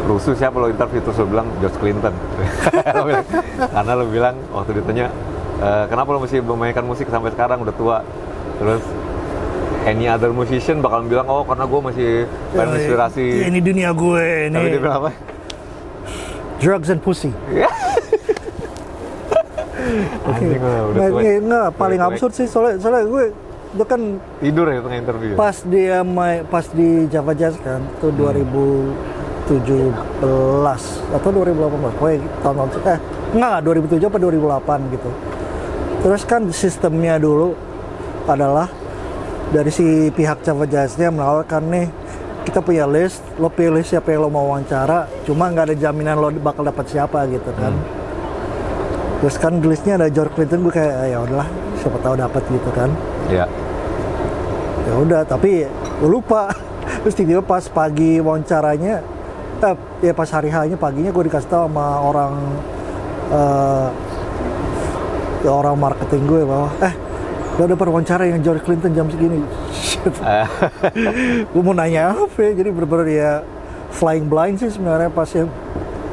rusuh siapa lo interview, terus lo bilang George Clinton. Karena lo bilang waktu ditanya kenapa lo masih memainkan musik sampai sekarang udah tua, terus any other musician bakal bilang oh karena gue masih pengen inspirasi. Ini dunia gue ini. Tapi dia bilang apa? Drugs and pussy. Anjing udah tua. Nggak, paling absurd sih soalnya gue itu kan tidur ya tengah interview. Pas di Java Jazz kan tuh 2017 atau 2018 pokoknya tahun-tahun enggak 2007 apa 2008 gitu. Terus kan sistemnya dulu adalah dari si pihak Java Jazz-nya menawarkan nih kita punya list, lo pilih siapa yang lo mau wawancara, cuma nggak ada jaminan lo bakal dapat siapa gitu kan. Terus kan di listnya ada George Clinton, gue kayak ya udahlah siapa tahu dapat gitu kan. Iya. Ya udah, tapi gue lupa. Terus tiba-tiba pas pagi wawancaranya, ya pas hari hanya paginya gue dikasih tahu sama orang marketing gue bahwa lo dapat wawancara yang George Clinton jam segini. Gue mau nanya apa ya, jadi bener-bener ya flying blind sih sebenarnya pas yang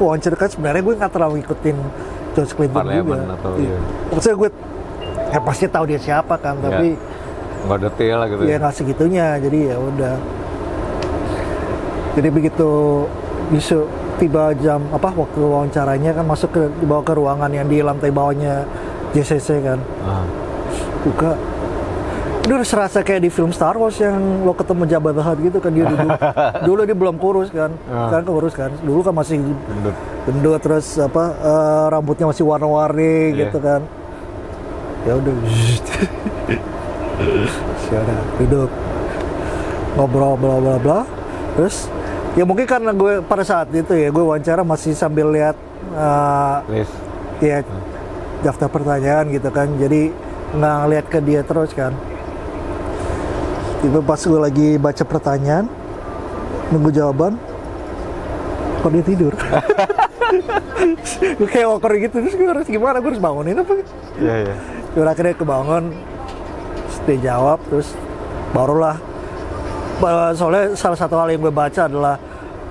wawancara kan sebenarnya gue nggak terlalu ngikutin George Clinton Parlemen juga. atau Maksudnya gue pasti tahu dia siapa kan, tapi nggak detail lah gitu. Ya nggak segitunya, jadi ya udah. Jadi begitu bisa tiba jam waktu wawancaranya kan masuk dibawa ke ruangan yang di lantai bawahnya JCC kan. Buka, udah serasa kayak di film Star Wars yang lo ketemu Jabba the Hutt gitu kan, dia dulu dia belum kurus kan, sekarang kurus kan, dulu kan masih gendut terus rambutnya masih warna-warni gitu kan. Ya udah, udah duduk ngobrol bla bla bla, terus ya mungkin karena gue pada saat itu ya gue wawancara masih sambil lihat list ya daftar pertanyaan gitu kan, jadi nggak ngeliat ke dia terus kan. Tiba pas gue lagi baca pertanyaan nunggu jawaban kok dia tidur. Gue kayak awkward gitu, terus gue harus gimana, gue harus bangunin apa? Iya. Terus akhirnya kebangun, terus dia jawab, terus barulah. Soalnya salah satu hal yang gue baca adalah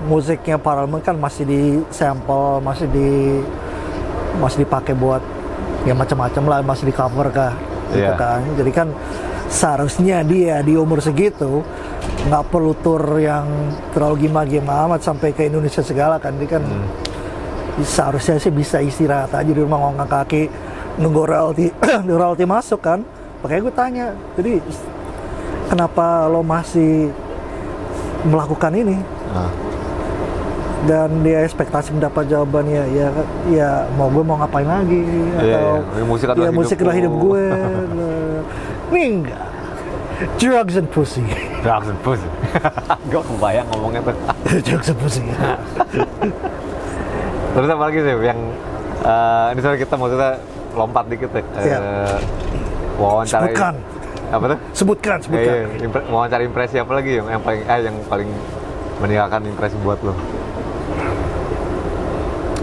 musiknya Parlemen kan masih di sample, masih dipakai buat ya macam-macam lah, masih di cover kah gitu kan. Jadi kan seharusnya dia di umur segitu nggak perlu tour yang terlalu gimana amat sampai ke Indonesia segala kan. Dia kan seharusnya sih bisa istirahat aja di rumah, ngongkang kaki nunggu royalti masuk kan. Makanya gue tanya, jadi kenapa lo masih melakukan ini? Dan dia ekspektasi mendapat jawabannya ya mau gue mau ngapain lagi atau musik adalah hidup gue. Nih enggak, drugs and pussy. Gue kebayang ngomongnya tuh. Drugs and pussy. Terus apa lagi sih yang ini soal kita maksudnya lompat dikit ya. Wawancara sebutkan apa tuh? Sebutkan. Wawancara impresi apa lagi yang paling meninggalkan impresi buat lo?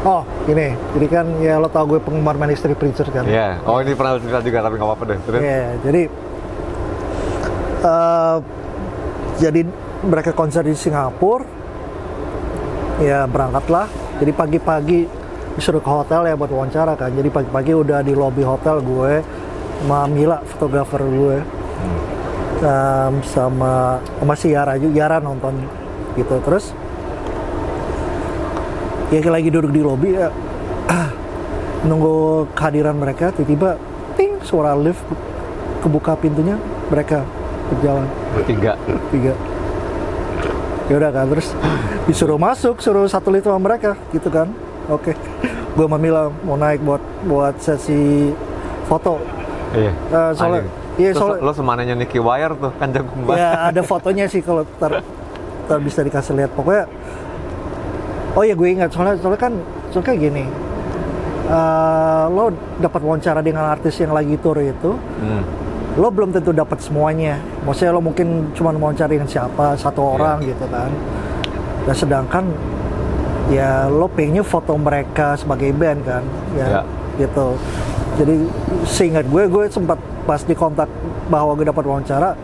Oh, ini. Jadi kan ya lo tau gue penggemar Manic Street Preachers kan. Iya. Oh, ini pernah cerita juga tapi nggak apa-apa deh. Terus? Iya, jadi mereka konser di Singapura. Ya berangkatlah. Jadi pagi-pagi disuruh ke hotel ya buat wawancara kan. Jadi pagi-pagi udah di lobi hotel gue sama Mila, fotografer gue. Sama si Yara nonton gitu. Terus ya lagi duduk di lobi ya, nunggu kehadiran mereka, tiba-tiba ting, suara lift kebuka pintunya, mereka berjalan bertiga. Ya udah kan, terus disuruh masuk, suruh satu lift sama mereka gitu kan. Oke. Gue sama Mila mau naik buat sesi foto. Iya. Soalnya lo semananya Nicky Wire tuh kan jagung banget. Ya ada fotonya sih kalau ntar bisa dikasih lihat. Pokoknya oh ya gue ingat soalnya gini, lo dapat wawancara dengan artis yang lagi tour itu, lo belum tentu dapat semuanya. Maksudnya lo mungkin cuma wawancara dengan siapa, satu orang gitu kan. Dan sedangkan ya lo pengennya foto mereka sebagai band kan, ya gitu. Jadi seingat gue sempat pas di kontak bahwa gue dapat wawancara,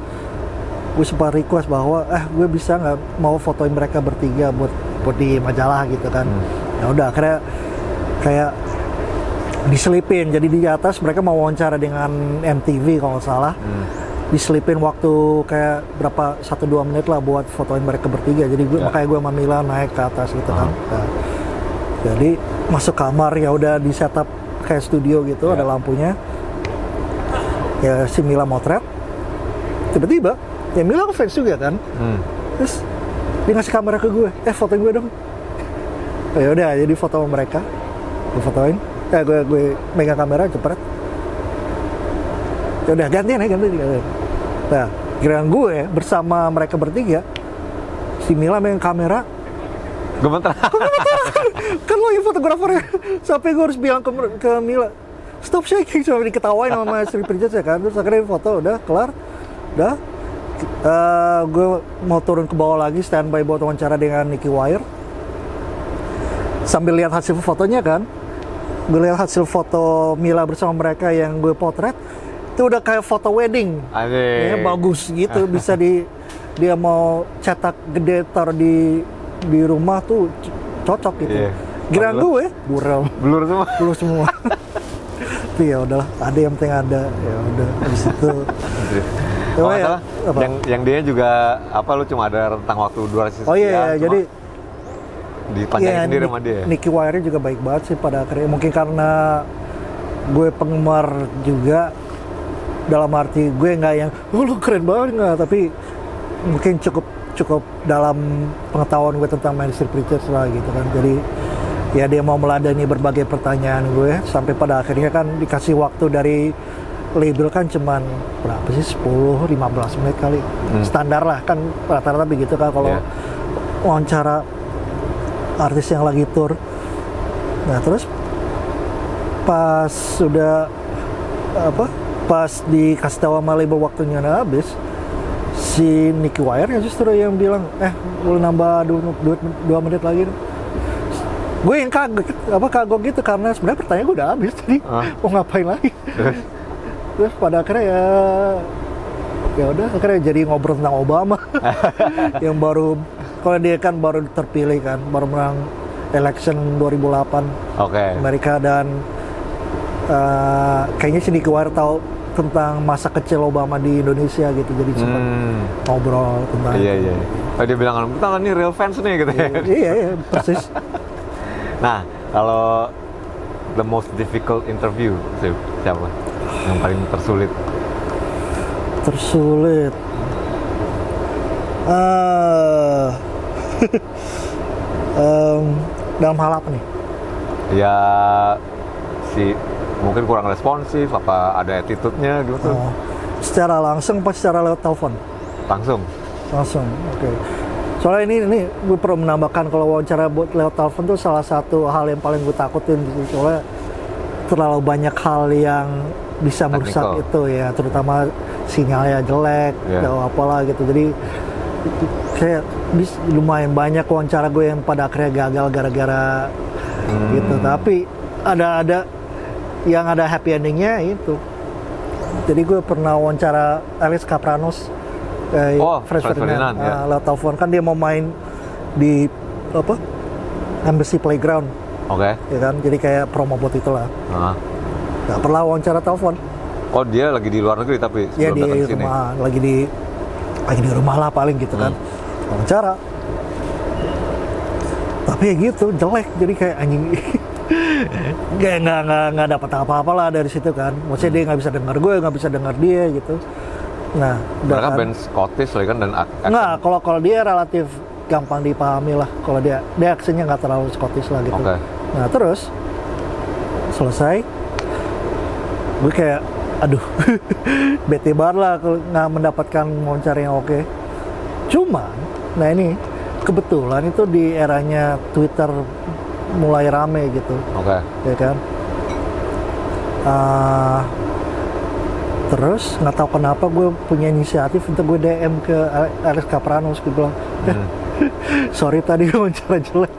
gue sempat request bahwa gue bisa nggak mau fotoin mereka bertiga buat di majalah gitu kan. Ya udah akhirnya kayak diselipin, jadi di atas mereka mau wawancara dengan MTV kalau nggak salah, diselipin waktu kayak berapa 1-2 menit lah buat fotoin mereka bertiga. Jadi gue makanya gue sama Mila naik ke atas gitu kan. Nah, jadi masuk kamar, ya udah di setup kayak studio gitu, ada lampunya. Ya si Mila motret, tiba-tiba ya Mila fans juga kan, terus dia ngasih kamera ke gue, fotoin gue dong. Ya udah, jadi foto sama mereka, gue fotoin. Gue megang kamera cepet. Ya udah gantian. Nah, giliran gue bersama mereka bertiga, si Mila megang kamera. Gemeter. Kan lo yang fotografernya. Sampai gue harus bilang ke Mila, stop shaking, sampai diketawain sama Sri Princess ya kan. Terus akhirnya foto udah kelar, udah. Gue mau turun ke bawah lagi, standby buat wawancara dengan Nicky Wire. Sambil lihat hasil fotonya kan, gue lihat hasil foto Mila bersama mereka yang gue potret, itu udah kayak foto wedding. Ya, bagus gitu, bisa dia mau cetak gede taruh di rumah tuh cocok gitu. Giliran gue blur semua. Tapi ya udahlah, ada yang penting ada. Ya udah habis itu. Oh, ya, yang dia juga lu cuma ada rentang waktu 200 Oh iya, jadi dipanjangin sendiri sama dia. Nicky Wire juga baik banget sih pada akhirnya. Mungkin karena gue penggemar juga, dalam arti gue nggak yang lu keren banget nggak, tapi mungkin cukup dalam pengetahuan gue tentang Manister Preachers lah gitu kan. Jadi ya dia mau meladani berbagai pertanyaan gue, sampai pada akhirnya kan dikasih waktu dari label kan cuman berapa sih, 10-15 menit kali, standar lah kan rata-rata begitu kan kalau wawancara artis yang lagi tour. Nah terus pas sudah pas dikasih tahu sama label waktunya udah habis, si Nicky Wire justru yang bilang boleh nambah 2 menit lagi. Gue yang kagok gitu, karena sebenarnya pertanyaan gue udah habis tadi, mau ngapain lagi. Terus pada akhirnya ya udah, akhirnya jadi ngobrol tentang Obama yang baru, kalau dia kan baru terpilih kan, baru menang election 2008 Amerika, dan kayaknya si Nicky Wire tahu tentang masa kecil Obama di Indonesia gitu, jadi sempat ngobrol tentang iya. Dia bilang, kita nih real fans nih gitu ya. Iya persis. Nah, kalau the most difficult interview siapa? Yang paling tersulit? Dalam hal apa nih? Ya mungkin kurang responsif, apa ada attitude-nya gitu. Secara langsung apa secara lewat telepon? Langsung, oke. Soalnya ini gue perlu menambahkan, kalau wawancara buat lewat telepon tuh salah satu hal yang paling gue takutin gitu. Soalnya terlalu banyak hal yang bisa merusak itu ya, terutama sinyalnya jelek atau apalah gitu. Jadi kayak lumayan banyak wawancara gue yang pada akhirnya gagal gara-gara gitu. Tapi ada yang ada happy endingnya itu. Jadi gue pernah wawancara Alex Kapranos, Franz Ferdinand lewat telepon. Kan dia mau main di Embassy Playground. Ya kan, jadi kayak promo buat itulah. Nggak pernah wawancara telepon. Oh, dia lagi di luar negeri tapi ya di rumah, lagi di rumah lah paling gitu kan. Wawancara. Tapi ya gitu, jelek. Jadi kayak anjing. nggak dapat apa-apa lah dari situ kan. Maksudnya dia nggak bisa dengar gue, nggak bisa dengar dia gitu. Nah, mereka band Scottish lah kan, dan nggak, kalau dia relatif gampang dipahami lah. Kalau dia aksennya nggak terlalu Scottish lah gitu. Nah terus selesai, gue kayak aduh bete banget lah kalau nggak mendapatkan wawancara yang oke. Cuman, nah ini kebetulan itu di eranya Twitter mulai rame gitu, ya kan. Uh, Terus nggak tahu kenapa gue punya inisiatif untuk gue DM ke Alex Kapranos. Gue bilang, sorry tadi gue wawancara jelek.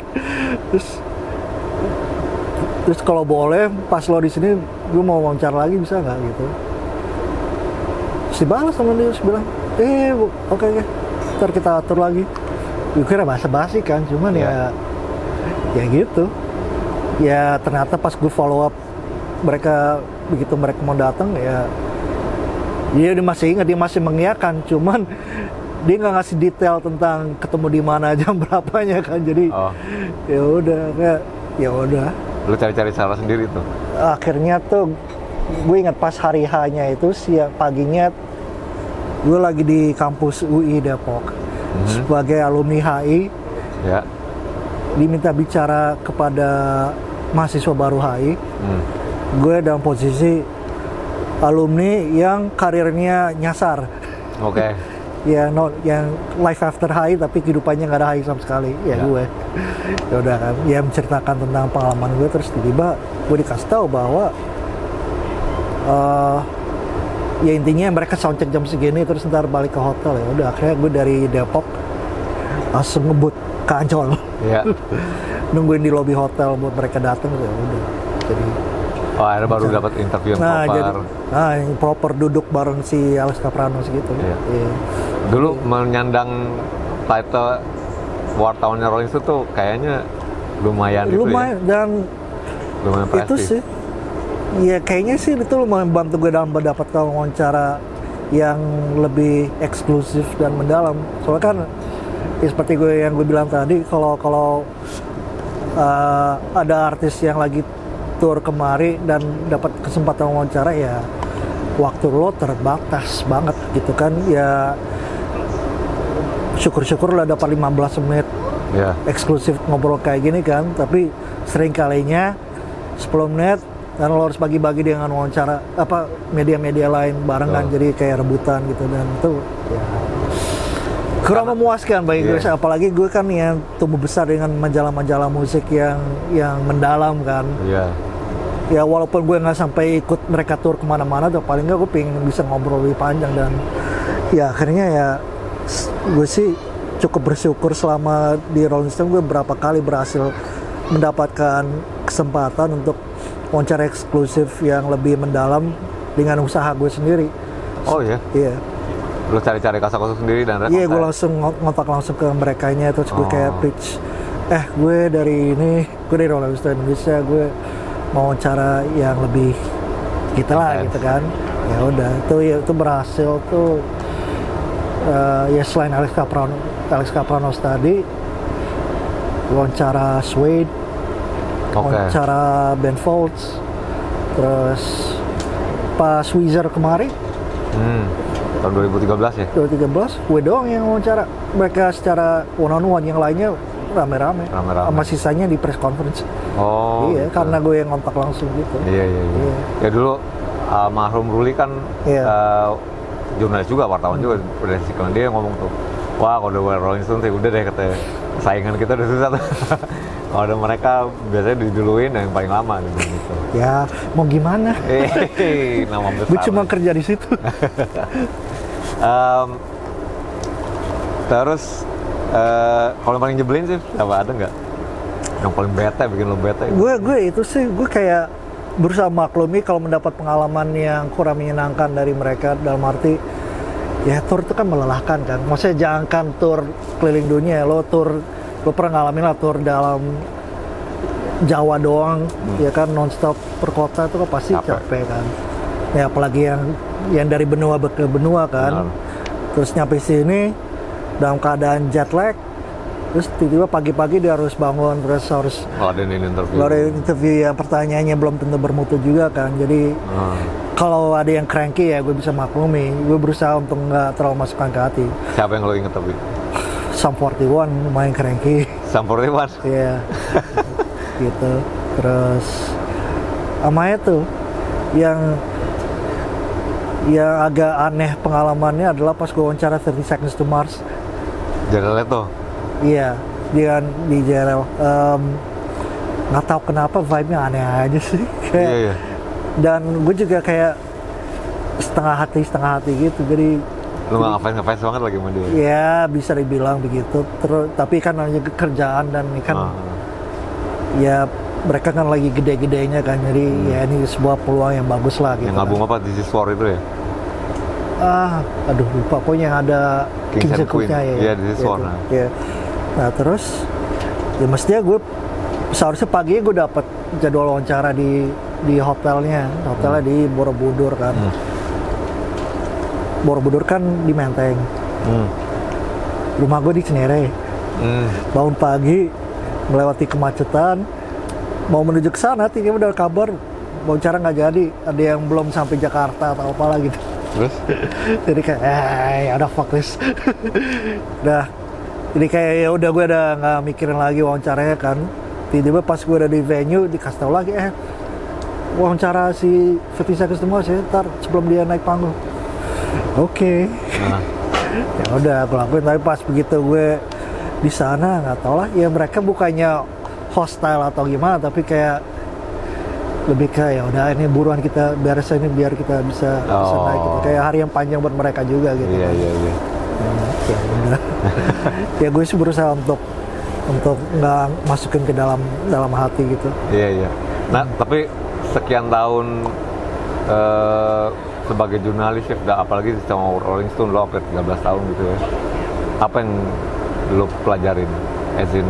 Terus kalau boleh pas lo di sini gue mau wawancara lagi bisa nggak gitu. Terus dibalas sama dia, terus bilang, oke, ntar kita atur lagi. Gue kira basa-basi kan, cuman ya gitu. Ya ternyata pas gue follow up mereka, begitu mereka mau datang ya dia masih ingat, dia masih mengiyakan, cuman dia nggak ngasih detail tentang ketemu di mana, jam berapanya kan. Jadi ya udah lu cari-cari cara sendiri tuh. Akhirnya tuh gue ingat pas hari H-nya itu, siang paginya gue lagi di kampus UI Depok sebagai alumni HI. Ya. Diminta bicara kepada mahasiswa baru HI. Gue dalam posisi alumni yang karirnya nyasar. Oke. yang life after HI tapi kehidupannya nggak ada HI sama sekali. Gue ya udah kan, ya menceritakan tentang pengalaman gue, terus tiba-tiba gue dikasih tahu bahwa ya intinya mereka soundcheck jam segini terus ntar balik ke hotel. Ya udah, akhirnya gue dari Depok langsung ngebut ke Ancol. Nungguin di lobi hotel buat mereka datang. Ya udah, jadi akhirnya baru dapat interview yang proper. Yang proper duduk bareng si Alex Kapranos gitu. Dulu menyandang title wartawannya Rolling Stone tuh kayaknya lumayan gitu ya. Dan lumayan prestis. Itu sih, ya kayaknya sih itu lumayan bantu gue dalam mendapatkan wawancara yang lebih eksklusif dan mendalam. Soalnya kan ya seperti yang gue bilang tadi, kalau ada artis yang lagi tur kemari dan dapat kesempatan wawancara, ya waktu lo terbatas banget gitu kan. Ya syukur-syukur lo dapat 15 menit eksklusif ngobrol kayak gini kan, tapi sering kalinya 10 menit dan lo harus bagi-bagi dengan wawancara media-media lain barengan. Jadi kayak rebutan gitu, dan itu ya kurang memuaskan bagi gue. Apalagi gue kan yang tumbuh besar dengan majalah-majalah musik yang mendalam kan. Ya walaupun gue nggak sampai ikut mereka tur kemana-mana, tapi paling nggak gue pengen bisa ngobrol lebih panjang. Dan ya akhirnya ya gue sih cukup bersyukur selama di Rolling Stone gue berapa kali berhasil mendapatkan kesempatan untuk wawancara eksklusif yang lebih mendalam dengan usaha gue sendiri. Oh ya? Iya. Lu cari-cari kasak-kasak sendiri dan Iya, gue langsung ngontak langsung ke merekanya, terus gue kayak pitch, gue dari Rolling Stone Indonesia, gue mau wawancara yang lebih gitu lah gitu kan. Ya udah, itu berhasil tuh. Ya selain Alex Kapranos tadi, wawancara Suede, wawancara Ben Folds, terus pas Weezer kemarin tahun 2013 ya? 2013, gue doang yang wawancara mereka secara one on one, yang lainnya rame-rame. Sama sisanya di press conference. Iya, gitu. Karena gue yang ngontak langsung gitu. Iya. Ya dulu almarhum Ruli kan jurnalis juga, wartawan juga, kan dia ngomong tuh, wah kalau udah Rolling Stone sih udah deh, katanya saingan kita udah susah tuh. Kalau ada mereka biasanya diduluin yang paling lama gitu. Ya mau gimana? Nama besar. Gue cuma kerja di situ. Terus kalau yang paling nyebelin sih ada nggak? Yang paling bete, bikin lo bete? Gue itu sih, gue kayak berusaha maklumi kalau mendapat pengalaman yang kurang menyenangkan dari mereka, dalam arti ya tur itu kan melelahkan kan. Maksudnya jangankan tur keliling dunia, lo pernah ngalamin lah tur dalam Jawa doang, ya kan, nonstop per kota itu kan pasti capek kan. Ya apalagi yang dari benua ke benua kan. Terus nyampe sini dalam keadaan jet lag, terus tiba-tiba pagi-pagi dia harus bangun, terus harus ngadain interview yang pertanyaannya belum tentu bermutu juga kan. Jadi kalau ada yang cranky ya gue bisa maklumi. Gue berusaha untuk nggak terlalu masukkan ke hati. Siapa yang lo inget tapi? Sum 41 lumayan cranky. Sum 41? Iya. Gitu. Terus sama itu yang agak aneh pengalamannya adalah pas gue wawancara 30 Seconds to Mars. JRL itu? Iya, dia di JRL. Nggak tahu kenapa vibe-nya aneh aja sih. Kayak Dan gue juga kayak setengah hati gitu, jadi Lu nggak ngefans banget lagi sama dia? ya bisa dibilang begitu. Terus tapi kan hanya kerjaan dan ini kan ya mereka kan lagi gede-gedenya kan, jadi ya ini sebuah peluang yang bagus lah gitu. Yang ngabung apa This Is War itu ya? Aduh lupa, pokoknya yang ada Kings and Queen-nya Queen. ya. Iya, This Is War. Ya. Nah terus ya mestinya gue seharusnya pagi gue dapat jadwal wawancara di hotelnya di Borobudur kan. Borobudur kan di Menteng. Rumah gue di Cinere. Bangun pagi melewati kemacetan, mau menuju ke sana, tiba-tiba udah kabar wawancara nggak jadi, ada yang belum sampai Jakarta atau apalah gitu. Terus? Jadi kayak ada fuck this. Udah, jadi kayak ya udah gue udah nggak mikirin lagi wawancaranya kan. Tiba-tiba pas gue udah di venue dikasih tau lagi wawancara si 50 Seconds to Mars ya, ntar sebelum dia naik panggung. Oke. Ya udah aku lakuin, tapi pas begitu gue di sana nggak tau lah, ya mereka bukannya hostile atau gimana, tapi kayak lebih kayak ya udah ini buruan kita beres ini biar kita bisa naik gitu. Kayak hari yang panjang buat mereka juga gitu. Iya. Ya udah. Ya gue sih berusaha untuk nggak masukin ke dalam hati gitu. Iya. Nah, tapi sekian tahun sebagai jurnalis ya, apalagi sama Rolling Stone lo hampir 13 tahun gitu ya. Apa yang lo pelajarin? As in,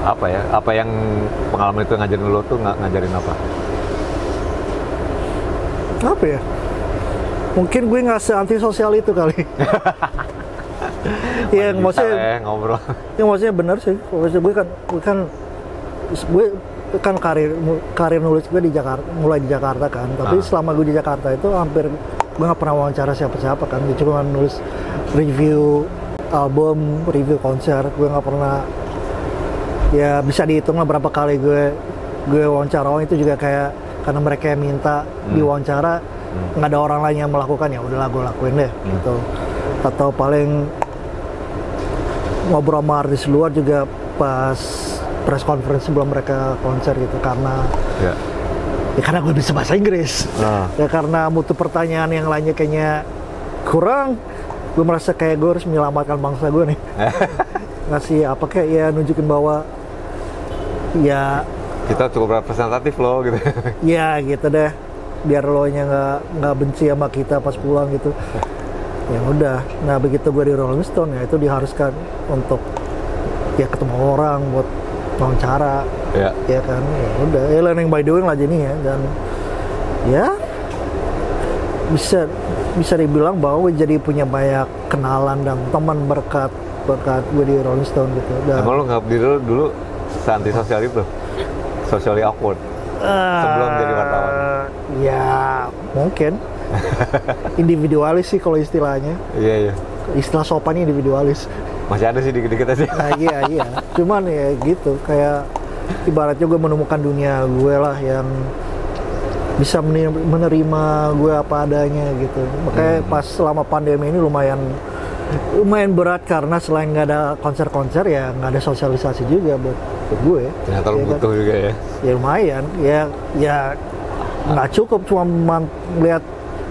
apa yang pengalaman itu ngajarin lo tuh ngajarin apa? Apa ya? Mungkin gue nggak se-antisosial itu kali. Ya maksudnya ngobrol. Ya maksudnya benar sih. Maksudnya gue kan karir nulis gue di Jakarta, mulai di Jakarta kan. Tapi selama gue di Jakarta itu hampir gue nggak pernah wawancara siapa-siapa kan. Gue cuma nulis review album, review konser. Gue nggak pernah, ya bisa dihitung lah berapa kali gue wawancara orang itu juga kayak karena mereka yang minta diwawancara, nggak ada orang lain yang melakukan, ya udahlah gue lakuin deh gitu. Atau paling ngobrol sama artis luar juga pas press conference sebelum mereka konser gitu, karena ya karena gue bisa bahasa Inggris. Ya karena mutu pertanyaan yang lainnya kayaknya kurang, gue merasa kayak gue harus menyelamatkan bangsa gue nih. Ngasih apa kayak ya nunjukin bahwa ya kita cukup representatif loh gitu. Ya gitu deh, biar lo nya nggak benci sama kita pas pulang gitu. Ya udah, nah begitu gue di Rolling Stone ya itu diharuskan untuk ya ketemu orang buat wawancara, ya kan, ya udah, ya learning by doing lah jadinya. Dan ya bisa dibilang bahwa gue jadi punya banyak kenalan dan teman berkat gue di Rolling Stone gitu. Dan emang lo nggak dulu se-antisosial itu, socially awkward sebelum jadi wartawan? Ya mungkin individualis sih kalau istilahnya. Iya. Istilah sopannya individualis. Masih ada sih dikit-dikit aja. Nah, iya. Cuman ya gitu, kayak ibaratnya gue menemukan dunia gue lah yang bisa menerima gue apa adanya gitu. Makanya pas selama pandemi ini lumayan berat karena selain nggak ada konser-konser ya nggak ada sosialisasi juga buat gue. Ternyata lo butuh kan juga ya. Ya lumayan. Ya nggak cukup cuma melihat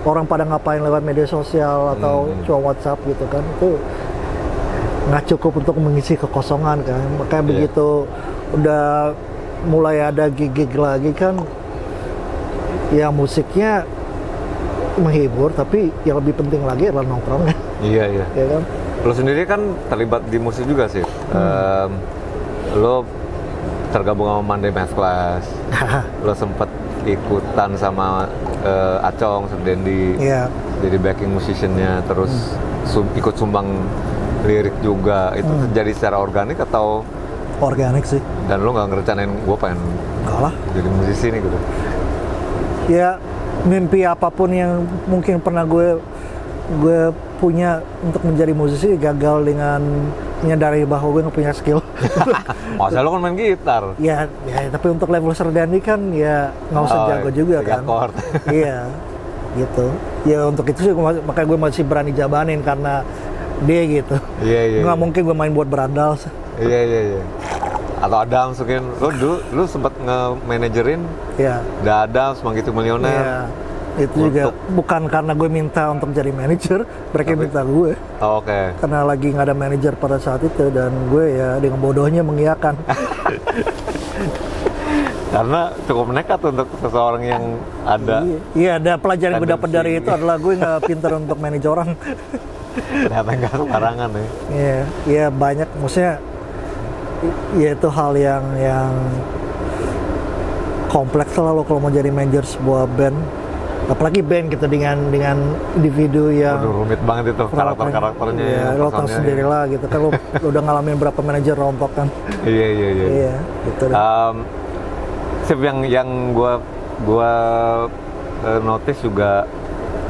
orang pada ngapain lewat media sosial atau cuma WhatsApp gitu kan, itu nggak cukup untuk mengisi kekosongan kan. Makanya begitu udah mulai ada gig-gig lagi kan, ya musiknya menghibur, tapi yang lebih penting lagi adalah nongkrongnya. Iya. Ya kan? Lo sendiri kan terlibat di musik juga sih. Lo tergabung sama Monday Math Class. Lo sempet ikutan sama Acong, Dendi, jadi backing musiciannya, terus ikut sumbang lirik juga. Itu terjadi secara organik atau? Organik sih. Dan lo nggak ngerencanain gue pengen jadi musisi nih gitu? Ya mimpi apapun yang mungkin pernah gue punya untuk menjadi musisi gagal dengan menyadari bahwa gue nggak punya skill. Masa lo kan main gitar? Ya tapi untuk level Serdandi kan ya nggak usah jago juga kan. Iya gitu. Ya untuk itu sih makanya gue masih berani jabanin karena dia gitu. Iya. Nggak mungkin gue main buat berandal. Iya. atau Adams mungkin. Lu sempat nge-managerin Ya. The Adams, Begitu Milioner. Iya. Itu juga bukan karena gue minta untuk jadi manajer, mereka minta gue. Oh, oke. Karena lagi nggak ada manajer pada saat itu dan gue ya dengan bodohnya mengiyakan. Karena cukup nekat untuk seseorang yang ada. Iya, ada pelajaran yang gue dapat tendensi. dari itu adalah gue nggak pintar untuk manage orang. Ternyata nggak sembarangan ya. Iya, iya banyak, maksudnya ya itu hal yang kompleks lah lo kalau mau jadi manajer sebuah band, apalagi band gitu dengan individu yang Waduh, rumit banget itu karakternya. ya, lo tahu sendiri lah gitu kan, lo udah ngalamin berapa manajer rontok kan. Iya. Gitu deh. Sip, yang gua notice juga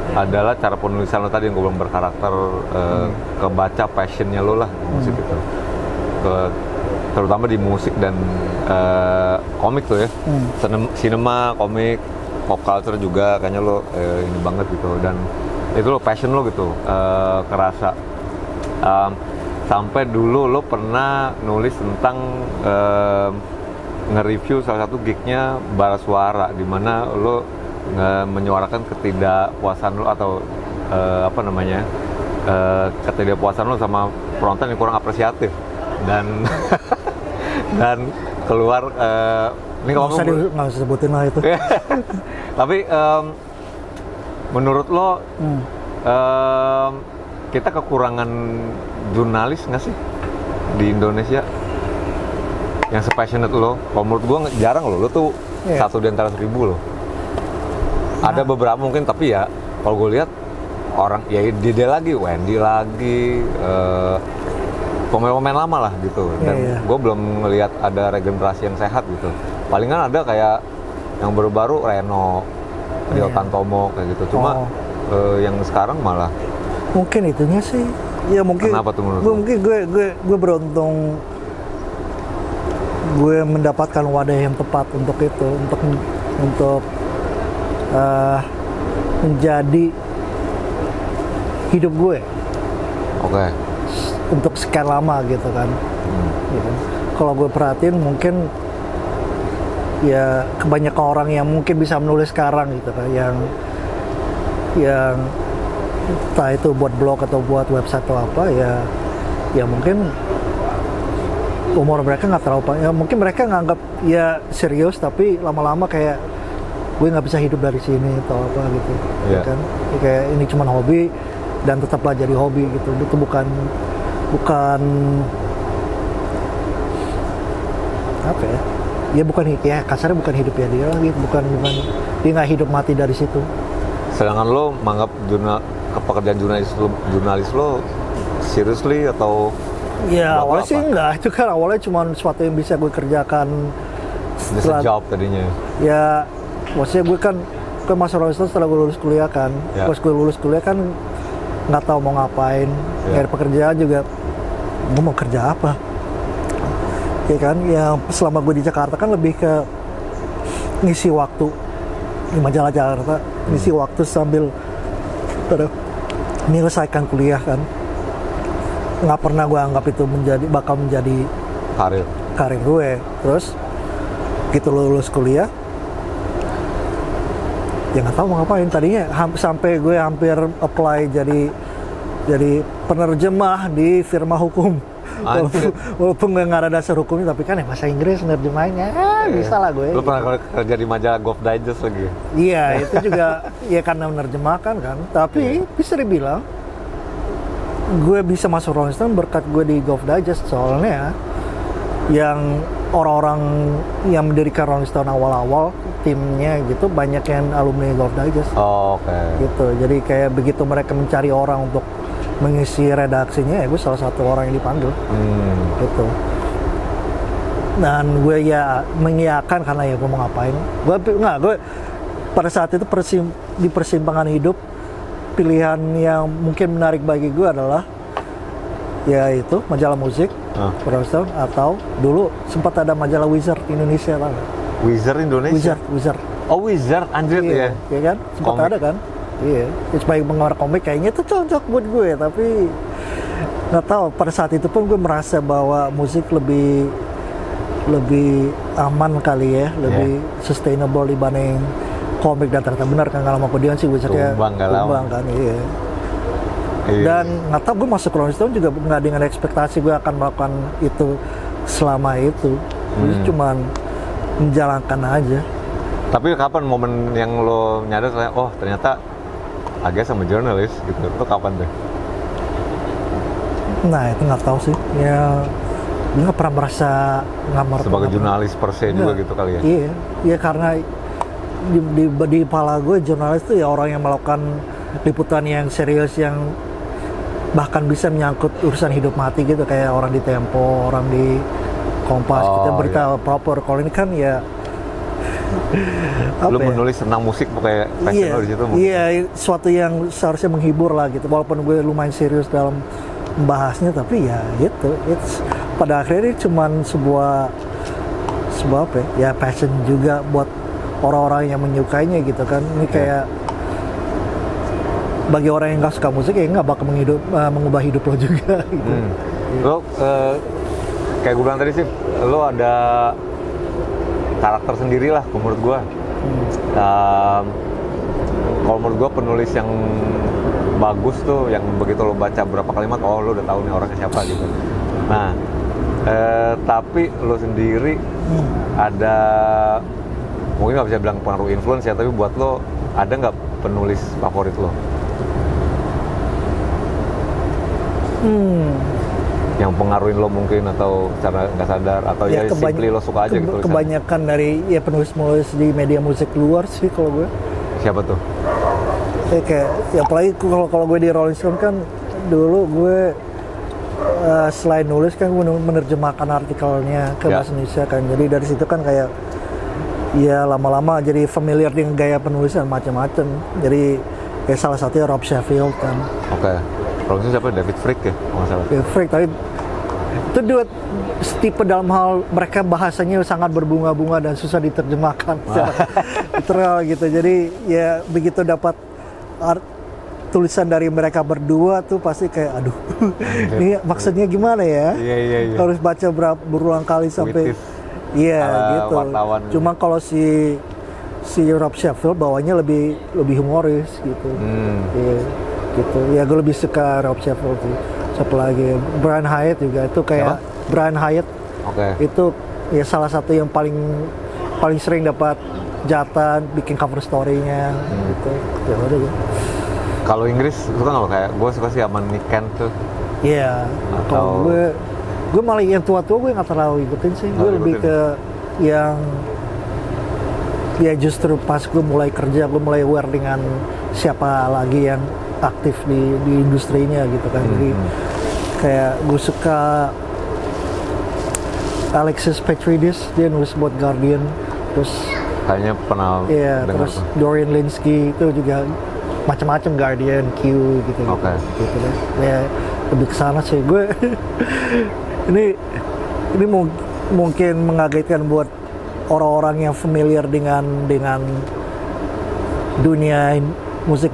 adalah cara penulisan lo tadi yang gue bilang berkarakter, kebaca passionnya lo lah musik itu, terutama di musik dan komik tuh ya, sinema, komik, pop culture juga kayaknya lo ini banget gitu, dan itu lo passion lo gitu, kerasa. Sampai dulu lo pernah nulis tentang nge-review salah satu gignya Bara Suara, di mana lo menyuarakan ketidakpuasan lo atau ketidakpuasan lo sama penonton yang kurang apresiatif dan dan keluar ini Nggak usah sebutin lah itu. tapi menurut lo kita kekurangan jurnalis nggak sih di Indonesia yang sepassionate lo? Kalau menurut gue jarang lo tuh satu di antara 1000 lo. Ada beberapa mungkin, tapi ya kalau gue lihat orang ya dia lagi, Wendy lagi, pemain-pemain lama lah gitu. Dan gue belum ngelihat ada regenerasi yang sehat gitu. Palingan ada kayak yang baru-baru Reno, Rio Tantomo kayak gitu. Cuma yang sekarang malah mungkin itunya sih. Ya mungkin. Kenapa tuh menurut lo? Mungkin gue beruntung gue mendapatkan wadah yang tepat untuk itu, untuk menjadi hidup gue. Oke. Untuk sekian lama gitu kan. Gitu. Kalau gue perhatiin mungkin ya kebanyakan orang yang mungkin bisa menulis sekarang gitu kan, yang entah itu buat blog atau buat website atau apa, ya mungkin umur mereka nggak terlalu panjang, mungkin mereka nganggap ya serius, tapi lama-lama kayak gue nggak bisa hidup dari sini atau apa gitu, ya kan? Ya, kayak ini cuma hobi dan tetaplah jadi hobi gitu. Itu bukan apa ya? Dia bukan ya kasarnya bukan hidupnya dia lagi, bukan dia nggak hidup mati dari situ. Sedangkan lo menganggap pekerjaan jurnalis lo seriously atau? Ya awalnya sih enggak, itu kan awalnya cuma sesuatu yang bisa gue kerjakan setelah job tadinya. Ya maksudnya gue kan masa Rolling Stone setelah gue lulus kuliah kan, pas gue lulus kuliah kan nggak tahu mau ngapain, nyari pekerjaan juga, gue mau kerja apa, ya kan? Yang selama gue di Jakarta kan lebih ke ngisi waktu di majalah Jakarta, ngisi waktu sambil menyelesaikan kuliah kan. Nggak pernah gue anggap itu bakal menjadi karir gue. Terus gitu lulus kuliah, ya nggak tahu mau ngapain. Tadinya sampai gue hampir apply jadi penerjemah di firma hukum. Walaupun nggak ada dasar hukumnya, tapi kan ya bahasa Inggris nerjemahinnya bisa lah gue. Lo pernah kerja di majalah Golf Digest lagi? Iya, itu juga ya karena menerjemahkan kan. Tapi bisa dibilang gue bisa masuk Rolling Stone berkat gue di Golf Digest, soalnya yang orang-orang yang mendirikan Rolling Stone awal-awal timnya gitu banyak yang alumni Golf Digest. Oke. Gitu. Jadi kayak begitu mereka mencari orang untuk mengisi redaksinya, ya gue salah satu orang yang dipanggil. Gitu. Dan gue ya mengiyakan karena ya gue mau ngapain. Gue pada saat itu di persimpangan hidup, pilihan yang mungkin menarik bagi gue adalah ya itu majalah musik, Rolling Stone, atau dulu sempat ada majalah Wizard Indonesia lah. Wizard Indonesia? Wizard. Oh, Wizard, anjir ya? Iya kan? Sempat ada kan? Iya. Sebagai penggemar komik kayaknya itu cocok buat gue, tapi nggak tahu. Pada saat itu pun gue merasa bahwa musik lebih lebih aman kali ya, lebih sustainable dibanding komik. Dan ternyata benar kan, kalau mau Dion sih Wizardnya tumbang kan, iya. Dan nggak tahu, gue masuk Rolling Stone juga nggak dengan ekspektasi gue akan melakukan itu selama itu. Gue cuman menjalankan aja. Tapi kapan momen yang lo nyadar, oh ternyata agak sama jurnalis gitu, itu kapan tuh? Nah itu nggak tahu sih, ya gue nggak pernah merasa ngamar sebagai jurnalis per se juga gitu kali ya? Iya, ya karena di kepala gue jurnalis tuh ya orang yang melakukan liputan yang serius, yang bahkan bisa menyangkut urusan hidup mati gitu, kayak orang di Tempo, orang di Kompas, kita berita proper. Kalau ini kan ya lu menulis tentang musik kayak passion lo di situ. Iya, sesuatu yang seharusnya menghibur lah gitu. Walaupun gue lumayan serius dalam membahasnya, tapi ya gitu. Pada akhirnya ini cuman sebuah apa ya, passion juga buat orang-orang yang menyukainya gitu kan. Ini kayak bagi orang yang nggak suka musik ya nggak bakal mengubah hidup lo juga gitu. Lo kayak gue bilang tadi sih, lo ada karakter sendiri lah menurut gue. Kalau menurut gue penulis yang bagus tuh yang begitu lo baca berapa kalimat, oh lo udah tahu nih orangnya siapa gitu. Nah tapi lo sendiri ada, mungkin nggak bisa bilang pengaruh influence ya, tapi buat lo ada nggak penulis favorit lo? Yang pengaruhin lo mungkin, atau cara nggak sadar, atau ya simply lo suka aja gitu? Kebanyakan dari ya penulis-penulis di media musik luar sih kalau gue. Siapa tuh? Kayak ya apalagi kalau gue di Rolling Stone kan dulu gue selain nulis kan gue menerjemahkan artikelnya ke bahasa Indonesia kan. Jadi dari situ kan kayak ya lama-lama jadi familiar dengan gaya penulisan macam-macam. Jadi kayak salah satunya Rob Sheffield kan. Oke. Kalau itu siapa? David Fricke ya? Kalau nggak salah. David Fricke, tapi itu dua tipe dalam hal mereka bahasanya sangat berbunga-bunga dan susah diterjemahkan secara literal gitu. Jadi ya begitu dapat tulisan dari mereka berdua tuh pasti kayak aduh ini maksudnya gimana ya? Iya. Harus baca berulang kali sampai gitu. Wartawan. Cuma kalau si Rob Sheffield bawanya lebih humoris gitu. Gitu. Ya gue lebih suka Rob Sheffield sih. Siapa lagi? Brian Hyatt juga itu kayak Brian Hyatt. Itu ya salah satu yang paling sering dapat jatah bikin cover story-nya gitu. Ya udah gitu. Kalau Inggris suka nggak lo? Kayak gue suka sih sama Nick Kent tuh. Iya. Kalau gue malah yang tua-tua gue nggak terlalu ikutin sih. Gue lebih ke yang ya justru pas gue mulai kerja, gue mulai aware dengan siapa lagi yang aktif di industrinya gitu kan. Jadi kayak gue suka Alexis Petridis, dia nulis buat Guardian. Terus kayaknya pernah dengar. Terus Dorian Lynskey itu juga macam-macam, Guardian, Q gitu. Gitu deh. Ya lebih kesana sih gue. ini mungkin mengagetkan buat orang-orang yang familiar dengan dunia musik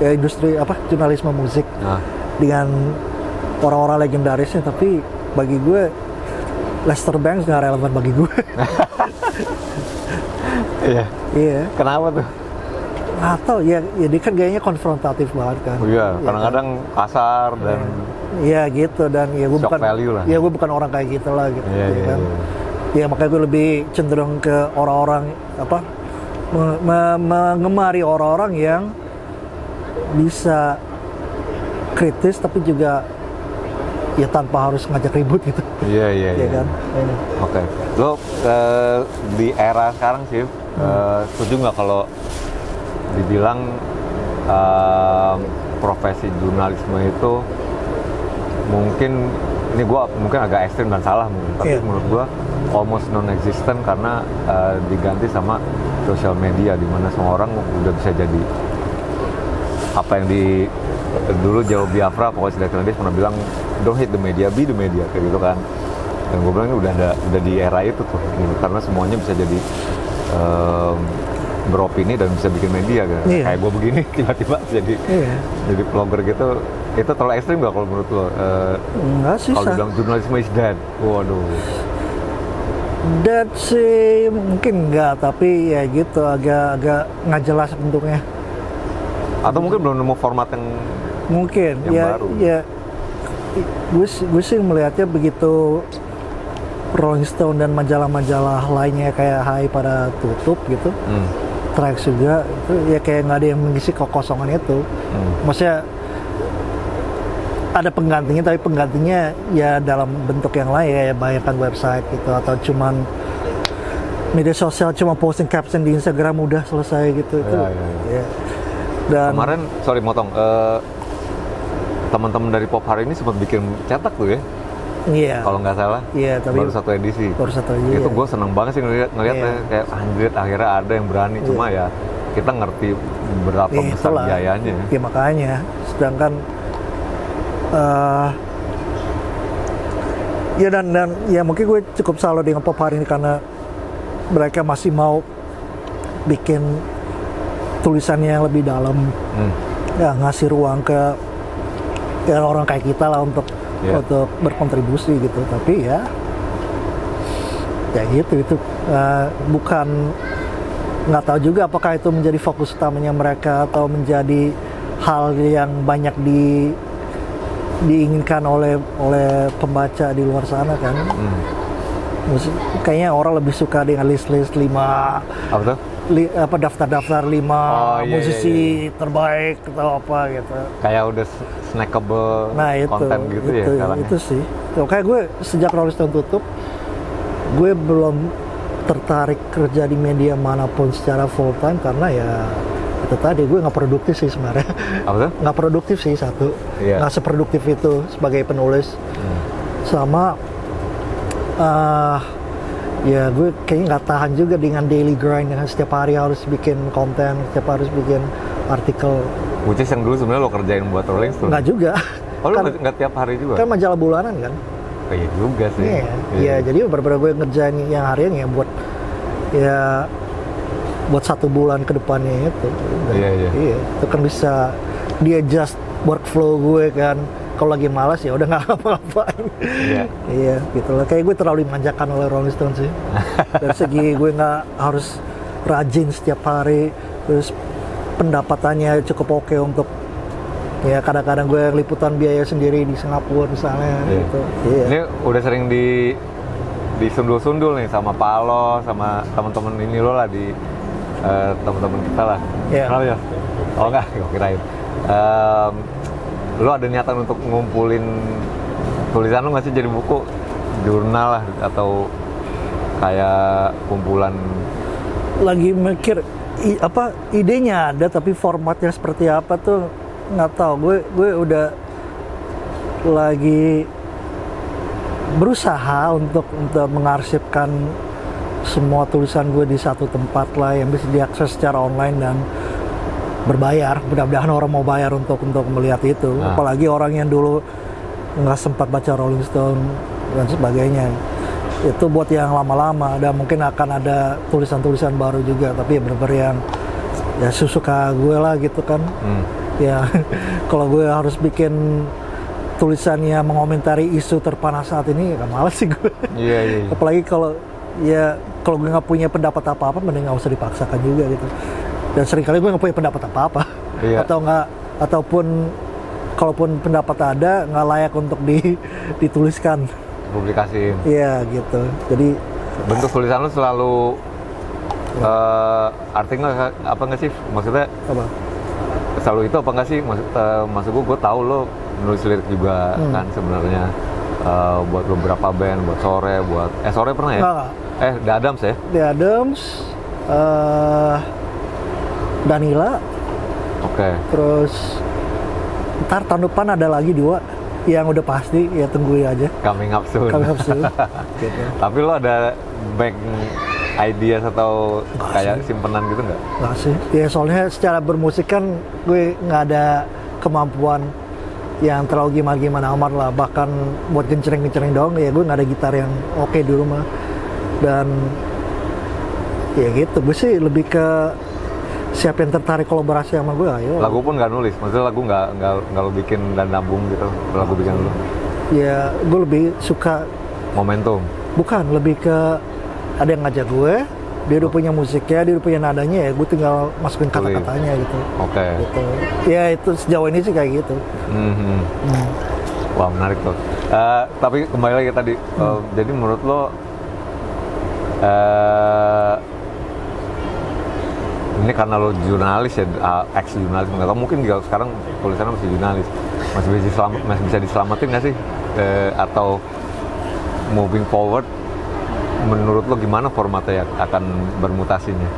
industri jurnalisme musik dengan orang-orang legendarisnya, tapi bagi gue Lester Bangs nggak relevan bagi gue. Iya. Kenapa tuh? Atau ya dia kan gayanya konfrontatif banget kan. Iya, kadang-kadang kasar dan iya gitu, dan ya gue bukan gue bukan orang kayak gitu lah gitu. Iya. Ya makanya gue lebih cenderung ke orang-orang mengemari orang-orang yang bisa kritis tapi juga ya tanpa harus ngajak ribut gitu. Iya. Kan? Oke. Lo di era sekarang sih setuju nggak kalau dibilang profesi jurnalisme itu mungkin, ini gue mungkin agak ekstrim dan salah mungkin, tapi menurut gue almost non-existent karena diganti sama sosial media, di mana semua orang udah bisa jadi apa yang dulu Jawa Biafra, pokoknya Sidat Rendes pernah bilang don't hate the media, be the media, kayak gitu kan. Dan gue bilang ini udah di era itu tuh gitu, karena semuanya bisa jadi beropini dan bisa bikin media kan. Kayak gue begini tiba-tiba jadi vlogger gitu. Itu terlalu ekstrim gak kalau menurut lo? Enggak sih. Kalau bilang jurnalisme is dead, waduh. Dead sih mungkin enggak, tapi ya gitu agak nggak jelas bentuknya. Atau mungkin belum nemu format yang Mungkin yang baru. ya gue sih melihatnya begitu Rolling Stone dan majalah-majalah lainnya kayak Hai pada tutup gitu. Tracks juga itu ya kayak nggak ada yang mengisi kekosongan itu. Maksudnya ada penggantinya, tapi penggantinya ya dalam bentuk yang lain ya bayangkan website gitu, atau cuman media sosial cuma posting caption di Instagram udah selesai gitu. Itu ya. Dan kemarin sorry motong, teman-teman dari Pop Hari ini sempat bikin cetak tuh ya, iya, kalau nggak salah. iya, tapi baru satu edisi. iya. Itu gue seneng banget sih ngeliat Iya. kayak anjir akhirnya ada yang berani. Cuma ya kita ngerti berapa Ya, besar itulah. biayanya. Ya makanya, sedangkan ya dan ya mungkin gue cukup salut dengan Pop Hari ini karena mereka masih mau bikin tulisannya yang lebih dalam, ya ngasih ruang ke ya orang kayak kita lah untuk berkontribusi gitu. Tapi ya gitu itu bukan, nggak tahu juga apakah itu menjadi fokus utamanya mereka atau menjadi hal yang banyak diinginkan oleh pembaca di luar sana kan. Kayaknya orang lebih suka dengan list-list 5 Apa tuh? daftar-daftar 5 musisi terbaik atau apa gitu. Kayak udah snackable konten gitu ya sekarang. Itu sih. Kayak gue sejak Rolling Stone tutup, gue belum tertarik kerja di media manapun secara full time karena ya itu tadi gue nggak produktif sih sebenarnya. Apa tuh? Nggak produktif sih satu, nggak seproduktif itu sebagai penulis. Sama ya gue kayaknya nggak tahan juga dengan daily grind yang setiap hari harus bikin konten, setiap hari harus bikin artikel. Which is yang dulu sebenarnya lo kerjain buat Rolling Stone? Nggak juga. Oh lo nggak tiap hari juga? Kan majalah bulanan kan. Oh, iya juga sih. Iya, jadi beberapa gue ngerjain yang harian ya buat 1 bulan ke depannya itu. Iya, itu kan bisa dia adjust workflow gue kan. Kalau lagi malas ya udah nggak ngapa-ngapain. Iya, gitulah. Kayak gue terlalu dimanjakan oleh Rolling Stone sih. Dari segi gue nggak harus rajin setiap hari, terus pendapatannya cukup oke untuk ya kadang-kadang gue liputan biaya sendiri di Singapura misalnya gitu. Iya. Ini udah sering disundul-sundul nih sama Palo, sama teman-teman ini lo lah di teman-teman kita lah. Kenapa ya? Oh enggak, gue kirain. Lo ada niatan untuk ngumpulin tulisan lo nggak sih jadi buku, jurnal lah atau kayak kumpulan? Lagi mikir idenya ada tapi formatnya seperti apa tuh nggak tahu. Gue udah lagi berusaha untuk mengarsipkan semua tulisan gue di satu tempat lah yang bisa diakses secara online dan berbayar. Mudah-mudahan orang mau bayar untuk melihat itu. Apalagi orang yang dulu nggak sempat baca Rolling Stone dan sebagainya. Itu buat yang lama-lama, dan mungkin akan ada tulisan-tulisan baru juga, tapi ya bener-bener yang ya suka gue lah gitu kan. Ya kalau gue harus bikin tulisannya mengomentari isu terpanas saat ini ya males sih gue. Iya. Apalagi kalau gue nggak punya pendapat apa-apa, mending nggak usah dipaksakan juga gitu. Dan seringkali gue nggak punya pendapat apa-apa, ataupun kalaupun pendapat ada nggak layak untuk dituliskan, publikasiin. Iya gitu. Jadi bentuk tulisan lu selalu artinya apa nggak sih? Maksudnya apa? Selalu itu apa nggak sih? Maksud gue tahu lo nulis lirik juga kan sebenarnya, buat beberapa band, buat Sore pernah ya? Nggak. The Adams ya? The Adams, Danila. Oke. Terus ntar tahun depan ada lagi 2 yang udah pasti, ya tungguin aja. Coming up soon. Gitu. Tapi lo ada bank ideas atau kayak simpenan gitu nggak? Nggak sih. Ya soalnya secara bermusik kan gue nggak ada kemampuan yang terlalu gimana amat lah. Bahkan buat gencereng doang ya gue nggak ada gitar yang oke di rumah. Dan ya gitu, gue sih lebih ke siapa yang tertarik kolaborasi sama gue, ayo. Lagu pun nggak nulis, maksudnya lagu nggak lo bikin dan nabung gitu, lagu bikin lo? Ya gue lebih suka momentum. Bukan, lebih ke ada yang ngajak gue, dia udah punya musiknya, dia udah punya nadanya, ya gue tinggal masukin kata-katanya gitu. Oke. Gitu. Ya itu sejauh ini sih kayak gitu. Wah, menarik tuh. Tapi kembali lagi tadi, jadi menurut lo ini karena lo jurnalis ya, ex-jurnalis, nggak tahu mungkin juga sekarang tulisannya masih jurnalis, masih bisa diselamatin nggak sih? Atau moving forward, menurut lo gimana formatnya akan bermutasinya?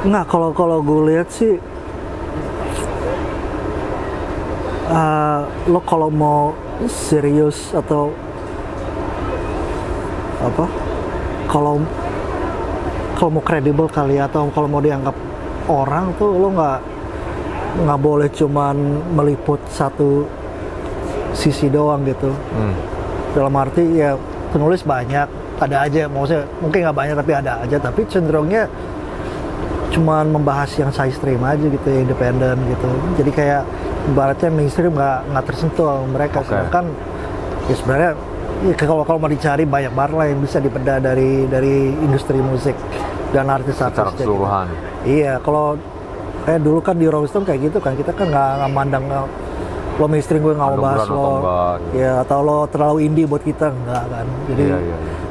Nggak, kalau gue lihat sih, lo kalau mau serius atau apa, kalau mau kredibel kali ya, atau kalau mau dianggap orang tuh lo nggak boleh cuman meliput satu sisi doang gitu. Dalam arti ya penulis banyak, ada aja, maksudnya mungkin nggak banyak tapi ada aja, tapi cenderungnya cuman membahas yang side stream aja gitu, yang independen gitu. Jadi kayak ibaratnya mainstream nggak tersentuh mereka. Sedangkan ya sebenarnya ya, kalau mau dicari banyak banget lah yang bisa dibedah dari industri musik dan artis-artis secara keseluruhan. Gitu. Iya, kalau kayak dulu kan di Rolling Stone kayak gitu kan, kita kan nggak mandang lo mainstream, gue nggak mau bahas lo, ya, atau lo terlalu indie buat kita, nggak kan. Jadi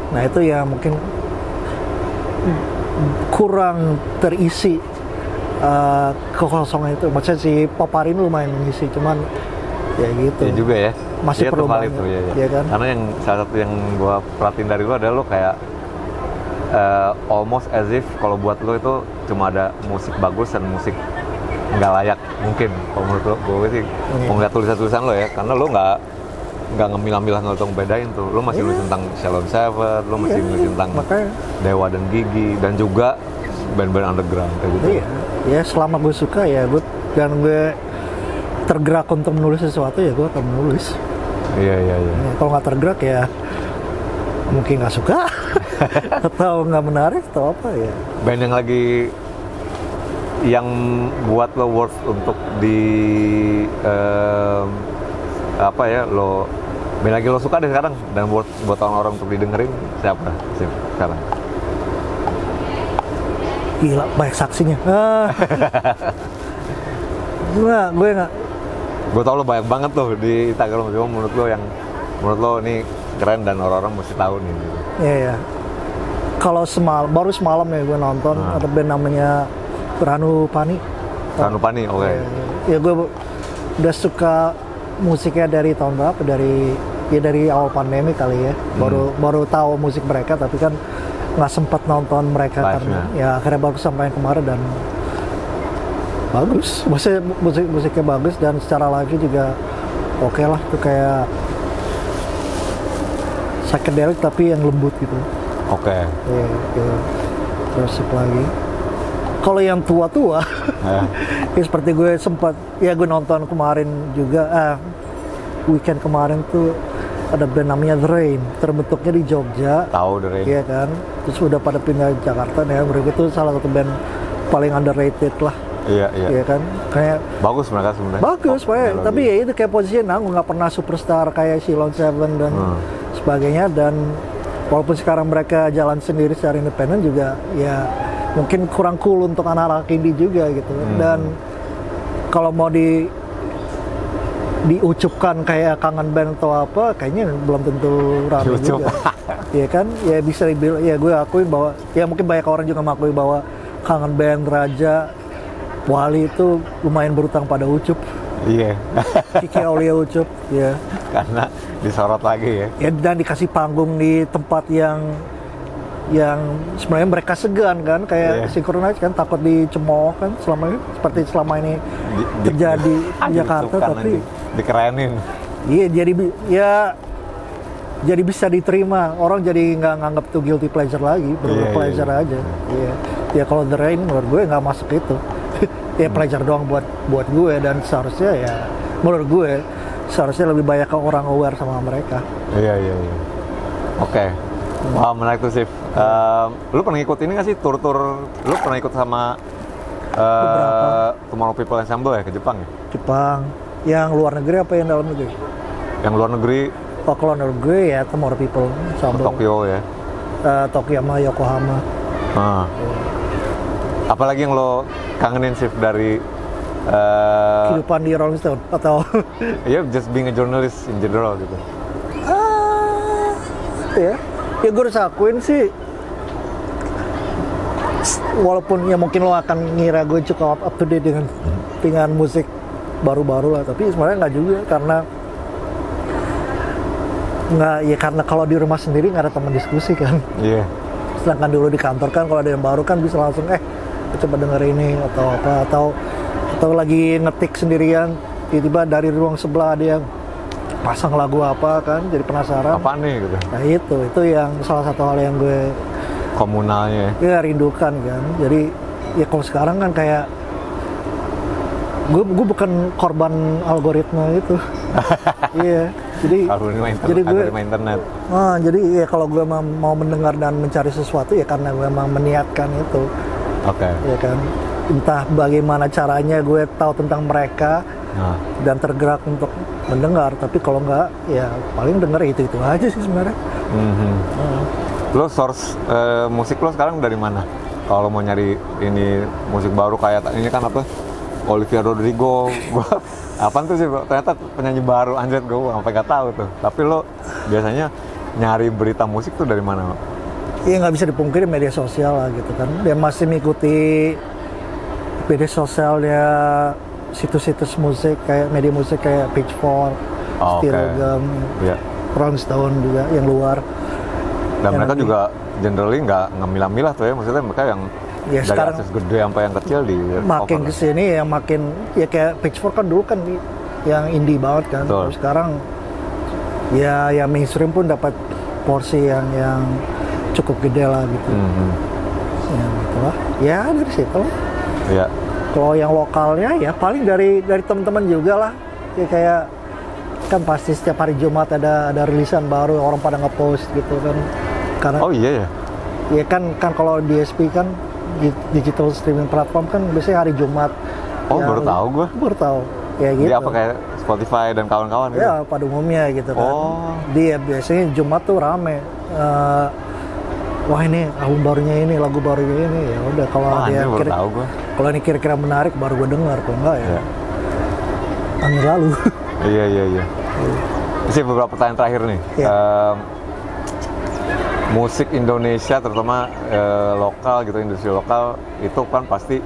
nah itu ya mungkin kurang terisi kekosongan itu. Maksudnya si Popari ini lumayan mengisi, cuman ya gitu. Iya juga ya. Masih perlu banyak. Itu, ya. Ya kan? Karena yang salah satu yang gue perhatiin dari lo adalah lo kayak almost as if kalau buat lo itu cuma ada musik bagus dan musik nggak layak mungkin. Kalau menurut lo, gue sih mau ngeliat tulisan-tulisan lo ya, karena lo nggak ngemilah-milah, nggak tau bedain tuh. Lo masih nulis tentang Shalom Seven, lo masih nulis tentang Dewa dan Gigi, dan juga band-band underground kayak gitu. Iya, ya selama gue suka ya gue, dan gue tergerak untuk menulis sesuatu ya gue akan menulis. Iya. Ya, kalau nggak tergerak ya mungkin nggak suka atau nggak menarik atau apa ya. Band yang lagi yang buat lo worth untuk di apa ya, lo band lagi lo suka deh sekarang dan buat orang-orang untuk didengerin, siapa sih sekarang? Gila, banyak saksinya. Gue nggak. Gue tau lo banyak banget tuh di Instagram, cuma menurut lo ini keren dan orang-orang mesti tahu nih. Iya. Kalau baru semalam ya gue nonton ada band namanya Ranu Pani. Ranu Pani, oke. Ya gue udah suka musiknya dari tahun berapa? Dari awal pandemi kali ya. Baru tahu musik mereka, tapi kan nggak sempat nonton mereka karena ya akhirnya baru sampai kemarin, dan bagus. Maksudnya musiknya bagus dan secara live juga oke lah. Itu kayak psychedelic tapi yang lembut gitu. Oke. Iya, gitu. Terus lagi. Kalau yang tua-tua, ya seperti gue sempat, ya gue nonton kemarin juga, weekend kemarin tuh ada band namanya The Rain, terbentuknya di Jogja. Tahu The Rain. Iya kan, terus udah pada pindah Jakarta nih. Mereka itu salah satu band paling underrated lah. Iya kan, kayak bagus mereka sebenarnya. Bagus, tapi ya itu kayak posisinya nanggung, nggak pernah superstar kayak Shalom Seven dan sebagainya. Dan walaupun sekarang mereka jalan sendiri secara independen juga, ya mungkin kurang cool untuk anak-anak indie juga gitu. Dan kalau mau diucapkan kayak kangen band atau apa, kayaknya belum tentu rame juga. Iya kan, ya bisa dibilang, ya gue akuin bahwa, ya mungkin banyak orang juga mengakui bahwa kangen band, Raja, Wali itu lumayan berutang pada Ucup. Iya. Kiki Aulia Ucup, ya. Karena disorot lagi ya. Ya, dan dikasih panggung di tempat yang sebenarnya mereka segan kan, kayak Synchronize kan, takut dicemooh kan seperti selama ini terjadi di Jakarta, tapi dikerenin. Iya, jadi bisa diterima, orang jadi nggak nganggap itu guilty pleasure lagi, pleasure aja. Iya. Ya kalau The Rain menurut gue nggak masuk itu. Ya pleasure doang buat gue, dan seharusnya ya menurut gue seharusnya lebih banyak orang aware sama mereka. Iya. Oke. Wah, menarik tuh, Sif. Lu pernah ikut ini nggak sih, tur-tur? Lu pernah ikut sama Beberapa. Tomorrow People Ensemble ya ke Jepang ya? Jepang. Yang luar negeri apa yang dalam negeri? Yang luar negeri, Oh, kalau menurut gue ya Tomorrow People sama Tokyo ya. Tokyo sama Yokohama. Ah. Apalagi yang lo kangenin sih dari Kehidupan di Rolling Stone atau ya just being a journalist in general gitu. ya gue harus akuin sih, walaupun ya mungkin lo akan ngira gue cukup up to date dengan musik baru-baru lah, tapi sebenarnya nggak juga, karena kalau di rumah sendiri nggak ada teman diskusi kan. Iya. Sedangkan dulu di kantor kan kalau ada yang baru kan bisa langsung coba denger ini atau apa, atau lagi ngetik sendirian tiba-tiba dari ruang sebelah ada yang pasang lagu apa kan, jadi penasaran Apa nih gitu. nah itu yang salah satu hal yang gue Komunalnya. ya rindukan kan. Jadi ya kalau sekarang kan kayak gue bukan korban algoritma itu. Iya, jadi algoritma internet. Jadi ya kalau gue mau mendengar dan mencari sesuatu ya karena gue memang meniatkan itu. Oke. Ya kan, entah bagaimana caranya gue tahu tentang mereka dan tergerak untuk mendengar, tapi kalau nggak ya paling denger itu aja sih sebenarnya. Lo source musik lo sekarang dari mana? Kalau mau nyari ini musik baru kayak ini kan apa? Olivia Rodrigo, gua apaan tuh sih bro? Ternyata penyanyi baru, anjir gue sampai nggak tahu tuh. Tapi lo biasanya nyari berita musik tuh dari mana? Iya nggak bisa dipungkiri media sosial lah gitu kan. Dia masih mengikuti media sosialnya situs-situs musik kayak media musik kayak Pitchfork, Stereogum, Rolling Stone juga yang luar. Dan mereka juga generally nggak ngemilah-milah tuh ya, maksudnya mereka yang ya, dari akses gede sampai yang kecil di makin kesini ya makin ya kayak Pitchfork kan dulu kan yang indie banget kan. Terus sekarang ya mainstream pun dapat porsi yang cukup gede lah gitu. Ya itulah. Ya dari situ lah. Iya. Kalau yang lokalnya ya paling dari teman-teman juga lah. Ya kayak kan pasti setiap hari Jumat ada rilisan baru, orang pada nge-post gitu kan. Karena oh iya ya. Ya kan kalau DSP kan digital streaming platform kan biasanya hari Jumat. Oh ya, baru tahu gue. Baru tahu. Ya gitu. Dia apa kayak Spotify dan kawan-kawan gitu? Ya pada umumnya gitu kan. Oh. Dia biasanya Jumat tuh rame. Wah ini album barunya ini, lagu barunya ini, ya udah kalau dia kalau ini kira-kira menarik baru gue dengar, kalau enggak ya angin lalu. Iya. Ini beberapa pertanyaan terakhir nih. Musik Indonesia terutama lokal gitu, industri lokal itu kan pasti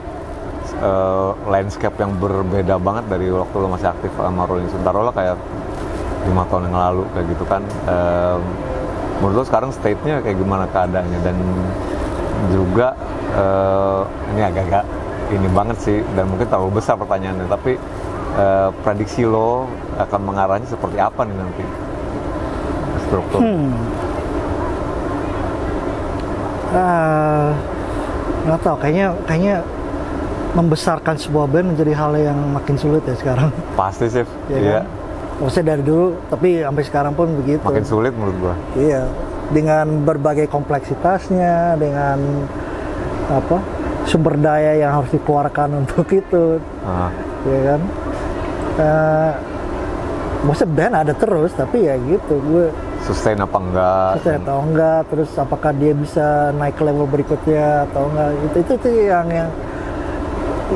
landscape yang berbeda banget dari waktu lo masih aktif sama Rolling Stone. Taruh lo kayak 5 tahun yang lalu kayak gitu kan. Menurut lo sekarang state-nya kayak gimana keadaannya, dan juga ini agak-agak ini banget sih dan mungkin terlalu besar pertanyaannya, tapi prediksi lo akan mengarahnya seperti apa nih nanti struktur? Nggak tahu, kayaknya membesarkan sebuah band menjadi hal yang makin sulit ya sekarang. Pasti sih, iya. Maksudnya dari dulu, tapi sampai sekarang pun begitu. Makin sulit menurut gua. Iya, dengan berbagai kompleksitasnya, dengan sumber daya yang harus dikeluarkan untuk itu, ya kan. Maksudnya band ada terus, tapi ya gitu, gue sustain apa enggak? Sustain atau enggak, terus apakah dia bisa naik ke level berikutnya atau enggak? Itu yang ya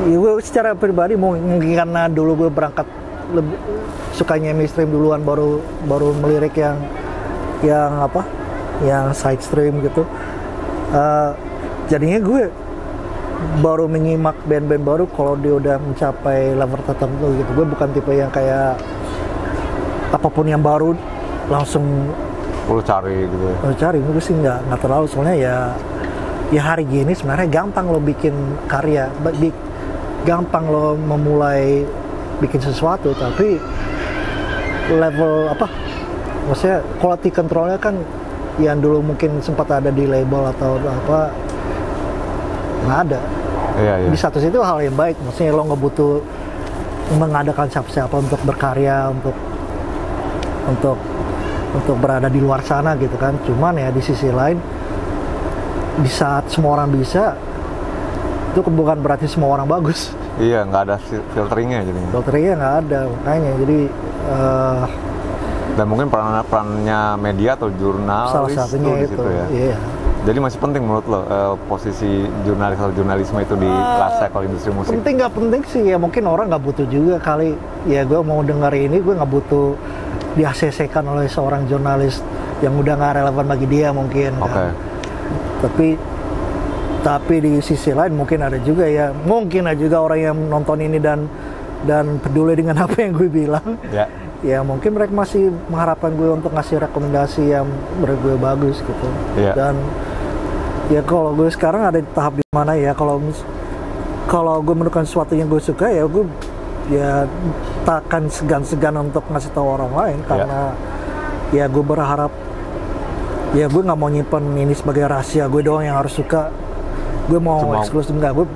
gue secara pribadi mungkin karena dulu gue berangkat lebih sukanya mainstream duluan, baru melirik yang side stream gitu. Jadinya gue baru menyimak band-band baru kalau dia udah mencapai level tertentu gitu. Gue bukan tipe yang kayak apapun yang baru langsung lu cari gitu. Gue sih nggak terlalu, soalnya ya hari gini sebenarnya gampang lo bikin karya, gampang lo memulai bikin sesuatu, tapi level maksudnya quality controlnya kan yang dulu mungkin sempat ada di label atau apa nggak ada. Iya. Di satu situ hal yang baik, maksudnya lo nggak butuh mengadakan siapa-siapa untuk berkarya, untuk berada di luar sana gitu kan. Cuman ya di sisi lain, di saat semua orang bisa, itu bukan berarti semua orang bagus. Iya, nggak ada filteringnya jadinya. Filteringnya nggak ada, makanya jadi Dan mungkin perannya media atau jurnalis Salah satunya tuh di itu. situ ya. Iya. Jadi masih penting menurut lo posisi jurnalis atau jurnalisme itu di life cycle industri musik? Penting nggak penting sih ya, mungkin orang nggak butuh juga kali. Ya gue mau denger ini, gue nggak butuh di-ACC-kan oleh seorang jurnalis yang udah nggak relevan bagi dia mungkin. Oke. Kan. Tapi di sisi lain mungkin ada juga ya, mungkin ada juga orang yang nonton ini dan peduli dengan apa yang gue bilang. Ya. Ya mungkin mereka masih mengharapkan gue untuk ngasih rekomendasi yang menurut gue bagus gitu. Iya. Dan ya kalau gue sekarang ada di tahap di mana ya, kalau gue menemukan sesuatu yang gue suka ya gue ya takkan segan-segan untuk ngasih tahu orang lain, karena ya gue berharap ya gue nggak mau nyimpen ini sebagai rahasia gue doang yang harus suka. Gue mau eksklusif, enggak, gue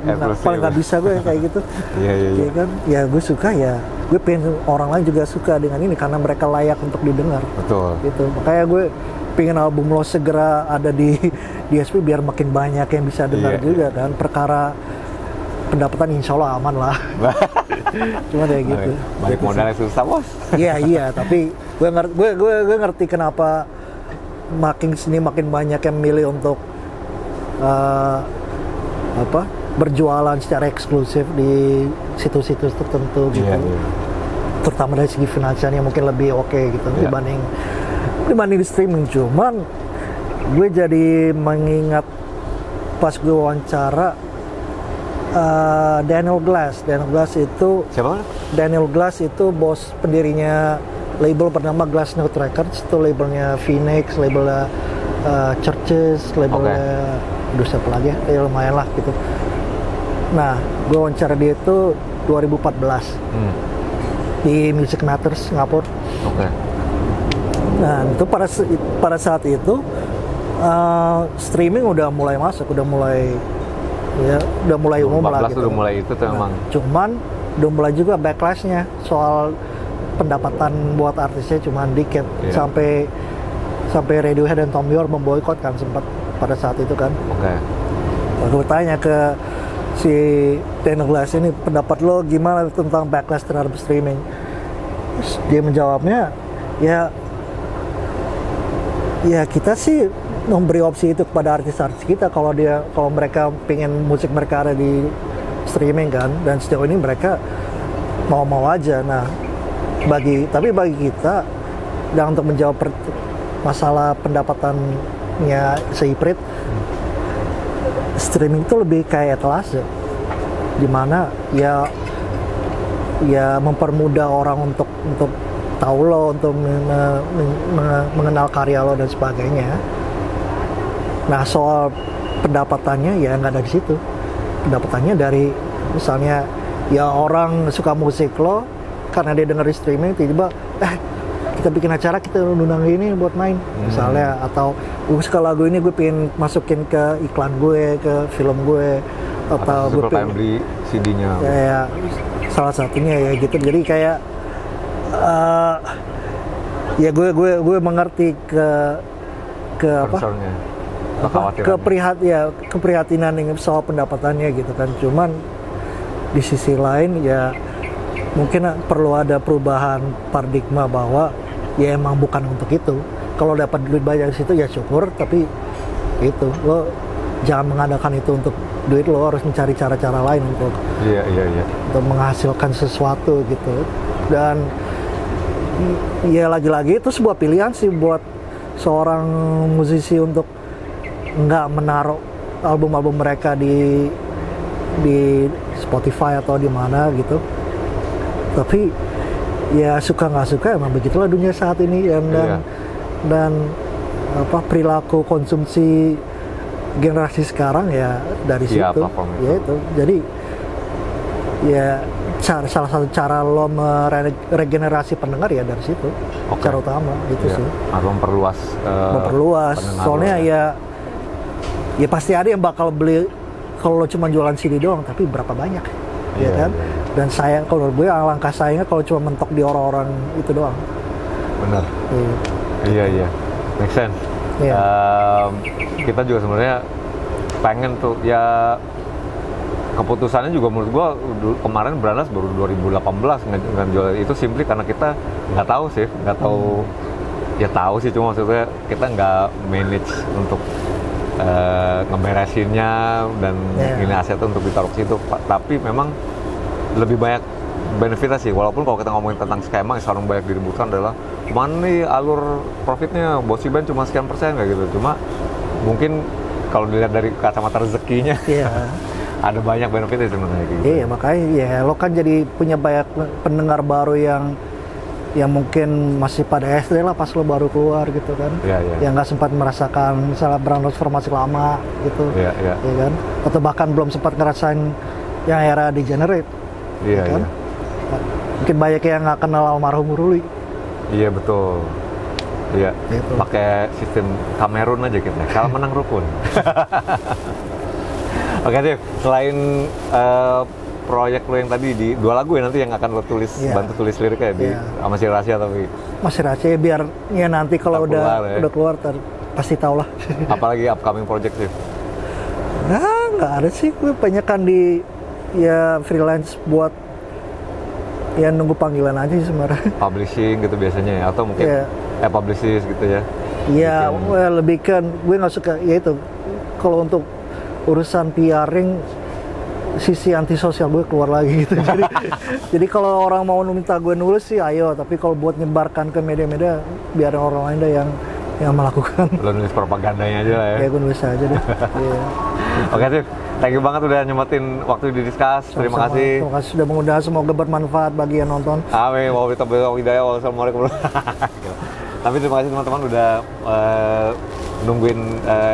paling nggak bisa gue kayak gitu. Iya. Ya kan, ya gue suka ya, gue pengen orang lain juga suka dengan ini karena mereka layak untuk didengar. Betul. Gitu, makanya gue pengen album lo segera ada di DSP biar makin banyak yang bisa dengar juga kan. Perkara pendapatan insya Allah aman lah. Cuma kayak gitu. Balik gitu modalnya susah bos. Iya, tapi gue ngerti kenapa makin sini makin banyak yang milih untuk berjualan secara eksklusif di situs-situs tertentu gitu. Terutama dari segi finansialnya mungkin lebih oke gitu dibanding di streaming. Cuman gue jadi mengingat pas gue wawancara Daniel Glass itu. Siapa? Daniel Glass itu bos pendirinya label bernama Glass Note Records. Itu labelnya Phoenix, labelnya Churches, labelnya aduh siapa lagi ya, lumayan lah gitu. Nah, gue wawancara dia itu 2014 di Music Matters Singapura. Oke. Nah, itu pada saat itu streaming udah mulai masuk, udah mulai umum lah gitu. Udah mulai itu tuh emang. Cuman udah mulai juga backlash-nya soal pendapatan buat artisnya cuman dikit. Sampai Radiohead dan Thom Yorke memboikot kan sempat pada saat itu kan. Oke. Aku tanya ke si Daniel Glass ini, pendapat lo gimana tentang backlash terhadap streaming? Terus dia menjawabnya, ya kita sih memberi opsi itu kepada artis-artis kita kalau mereka pengen musik mereka ada di streaming kan, dan sejauh ini mereka mau aja. Nah, bagi kita dan untuk menjawab masalah pendapatannya seiprit, streaming itu lebih kayak etalase, dimana ya mempermudah orang untuk tahu lo, untuk mengenal karya lo dan sebagainya. Nah, soal pendapatannya ya nggak ada di situ. Pendapatannya dari misalnya ya orang suka musik lo karena dia denger di streaming, tiba-tiba kita bikin acara, kita undang ini buat main misalnya, atau gue suka lagu ini, gue pengen masukin ke iklan gue, ke film gue, atau gue pengen beli CD-nya. Ya, salah satunya ya gitu. Jadi kayak ya gue mengerti ke apa? Keprihatinan yang soal pendapatannya gitu kan. Cuman di sisi lain ya mungkin perlu ada perubahan paradigma bahwa ya emang bukan untuk itu. Kalau dapat duit banyak di situ ya syukur, tapi itu lo jangan mengandalkan itu untuk duit, lo harus mencari cara-cara lain untuk untuk menghasilkan sesuatu gitu. Dan ya lagi-lagi itu sebuah pilihan sih buat seorang musisi untuk nggak menaruh album-album mereka di Spotify atau di mana gitu. Tapi ya suka nggak suka emang begitulah dunia saat ini, dan perilaku konsumsi generasi sekarang ya dari situ. Ya itu. Jadi ya salah satu cara lo meregenerasi pendengar ya dari situ. Cara utama itu sih. Atau memperluas. Soalnya ya pasti ada yang bakal beli kalau lo cuma jualan CD doang, tapi berapa banyak, ya kan? Dan sayang, kalau gue alangkah sayangnya kalau cuma mentok di orang-orang itu doang. Benar. Iya. Make sense. Kita juga sebenarnya pengen tuh ya, keputusannya juga menurut gue kemarin Brandas baru 2018 nggak jual itu simply karena kita nggak tahu Ya tahu sih, cuma maksudnya kita nggak manage untuk ngeberesinnya dan ini asetnya untuk ditaruh ke situ. Tapi memang lebih banyak benefitnya sih, walaupun kalau kita ngomongin tentang skema yang sekarang banyak diributkan adalah mana nih alur profitnya, Bossy Band cuma sekian persen kayak gitu. Cuma mungkin kalau dilihat dari kacamata rezekinya ada banyak benefitnya sebenarnya gitu. Iya, makanya ya lo kan jadi punya banyak pendengar baru yang mungkin masih pada SD lah pas lo baru keluar gitu kan. Yang nggak sempat merasakan misalnya brand transformasi lama gitu. Ya kan? Atau bahkan belum sempat ngerasain yang era degenerate. Kan? Mungkin banyak yang nggak kenal almarhum Ruli. Iya betul. Iya. Gitu. Pakai sistem Kamerun aja kita. Kalah menang rukun. Oke Steve, selain proyek lo yang tadi di 2 lagu ya nanti yang akan lo tulis, bantu tulis liriknya di masih rahasia tapi masih rahasia biar ya nanti kalau udah keluar pasti tau lah. Apalagi upcoming project sih? Nah, nggak ada sih, gue banyak kan di freelance buat nunggu panggilan aja sih sebenarnya. Publishing gitu biasanya ya, atau mungkin publicist gitu ya? Iya, lebih kan gue nggak suka ya itu. Kalau untuk urusan PRing sisi antisosial gue keluar lagi gitu. jadi kalau orang mau minta gue nulis sih ayo, tapi kalau buat nyebarkan ke media-media biar orang lain deh yang melakukan. Lo nulis propagandanya aja lah ya. Ya gue nulis aja deh. Oke Steve, thank you banget udah nyempetin waktu di Discuss. Terima kasih. Terima kasih sudah mengundang, semoga bermanfaat bagi yang nonton. Amin. Wassalamualaikum. Tapi terima kasih teman-teman udah nungguin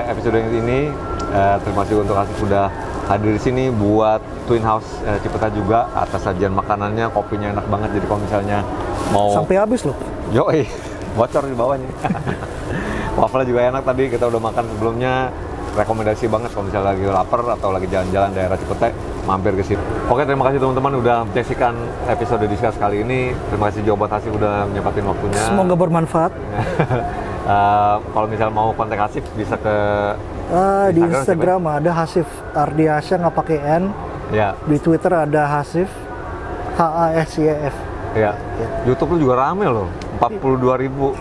episode ini. Terima kasih untuk Hasif sudah hadir di sini buat Twin House Cipeta juga atas sajian makanannya, kopinya enak banget. Jadi kalau misalnya mau sampai habis loh. Yoi, bocor di bawahnya. Wafelnya juga enak tadi kita udah makan sebelumnya. Rekomendasi banget kalau misalnya lagi lapar atau lagi jalan-jalan daerah Cipete, mampir ke sini. Oke, terima kasih teman-teman udah menyaksikan episode Discuss kali ini. Terima kasih juga buat Hasif udah nyempatin waktunya. Semoga bermanfaat. Kalau misalnya mau kontak Hasif bisa ke di Instagram ada Hasif Ardiasyah nggak pakai N. Ya. Di Twitter ada Hasif HASYF. Ya. YouTube lu juga rame loh, 42.000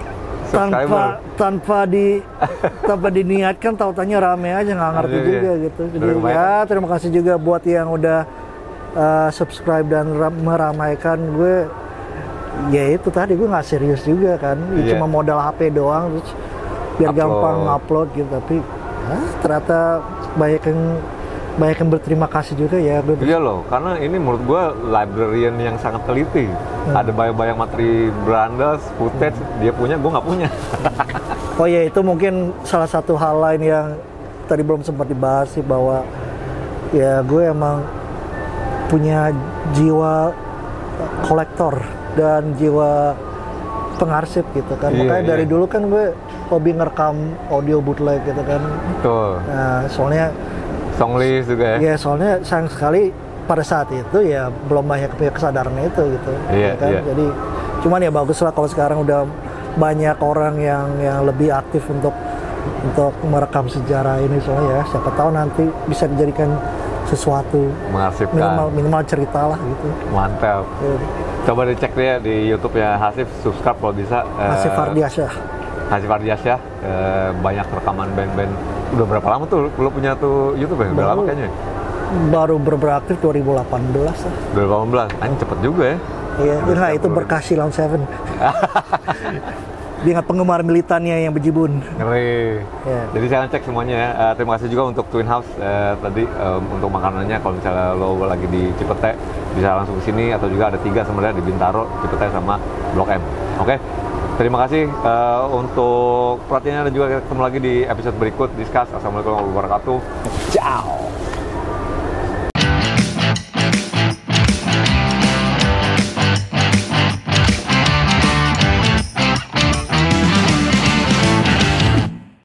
subscriber. Tanpa diniatkan, tautannya rame aja, nggak ngerti juga gitu. Jadi terima kasih juga buat yang udah subscribe dan meramaikan gue. Ya itu tadi gue nggak serius juga kan, cuma modal HP doang terus biar gampang upload gitu, tapi ternyata banyak yang berterima kasih juga ya. Iya loh, karena ini menurut gue librarian yang sangat teliti. Ada banyak materi berandas, footage dia punya, gue nggak punya. Oh ya, itu mungkin salah satu hal lain yang tadi belum sempat dibahas sih, bahwa ya gue emang punya jiwa kolektor dan jiwa pengarsip gitu kan. Makanya dari dulu kan gue hobi ngerekam audio bootleg gitu kan. Betul. Nah, soalnya songlist juga ya. Ya, soalnya sayang sekali pada saat itu ya belum banyak punya kesadaran itu gitu. Kan? Jadi cuman ya bagus lah kalau sekarang udah banyak orang yang lebih aktif untuk merekam sejarah ini, soalnya ya siapa tahu nanti bisa dijadikan sesuatu, mengarsipkan, minimal cerita lah gitu. Mantap. Coba dicek deh di YouTube ya Hasif, subscribe kalau bisa. Hasif Ardiasyah. Hasif Ardiasyah, banyak rekaman band-band. Udah berapa lama tuh lo punya tuh YouTube ya? Udah lama kayaknya. Baru beraktif 2018 lah. 2018, anjing cepet juga ya. Iya, nah itu berkah Silon Seven. Dia nggak penggemar militannya yang bejibun. Ngeri. Jadi jangan cek semuanya ya. Terima kasih juga untuk Twin House tadi untuk makanannya. Kalau misalnya lo lagi di Cipete bisa langsung ke sini, atau juga ada 3 sebenarnya di Bintaro, Cipete sama Blok M. Oke. Terima kasih untuk perhatiannya, dan juga ketemu lagi di episode berikut Discuss. Assalamualaikum warahmatullahi wabarakatuh. Ciao.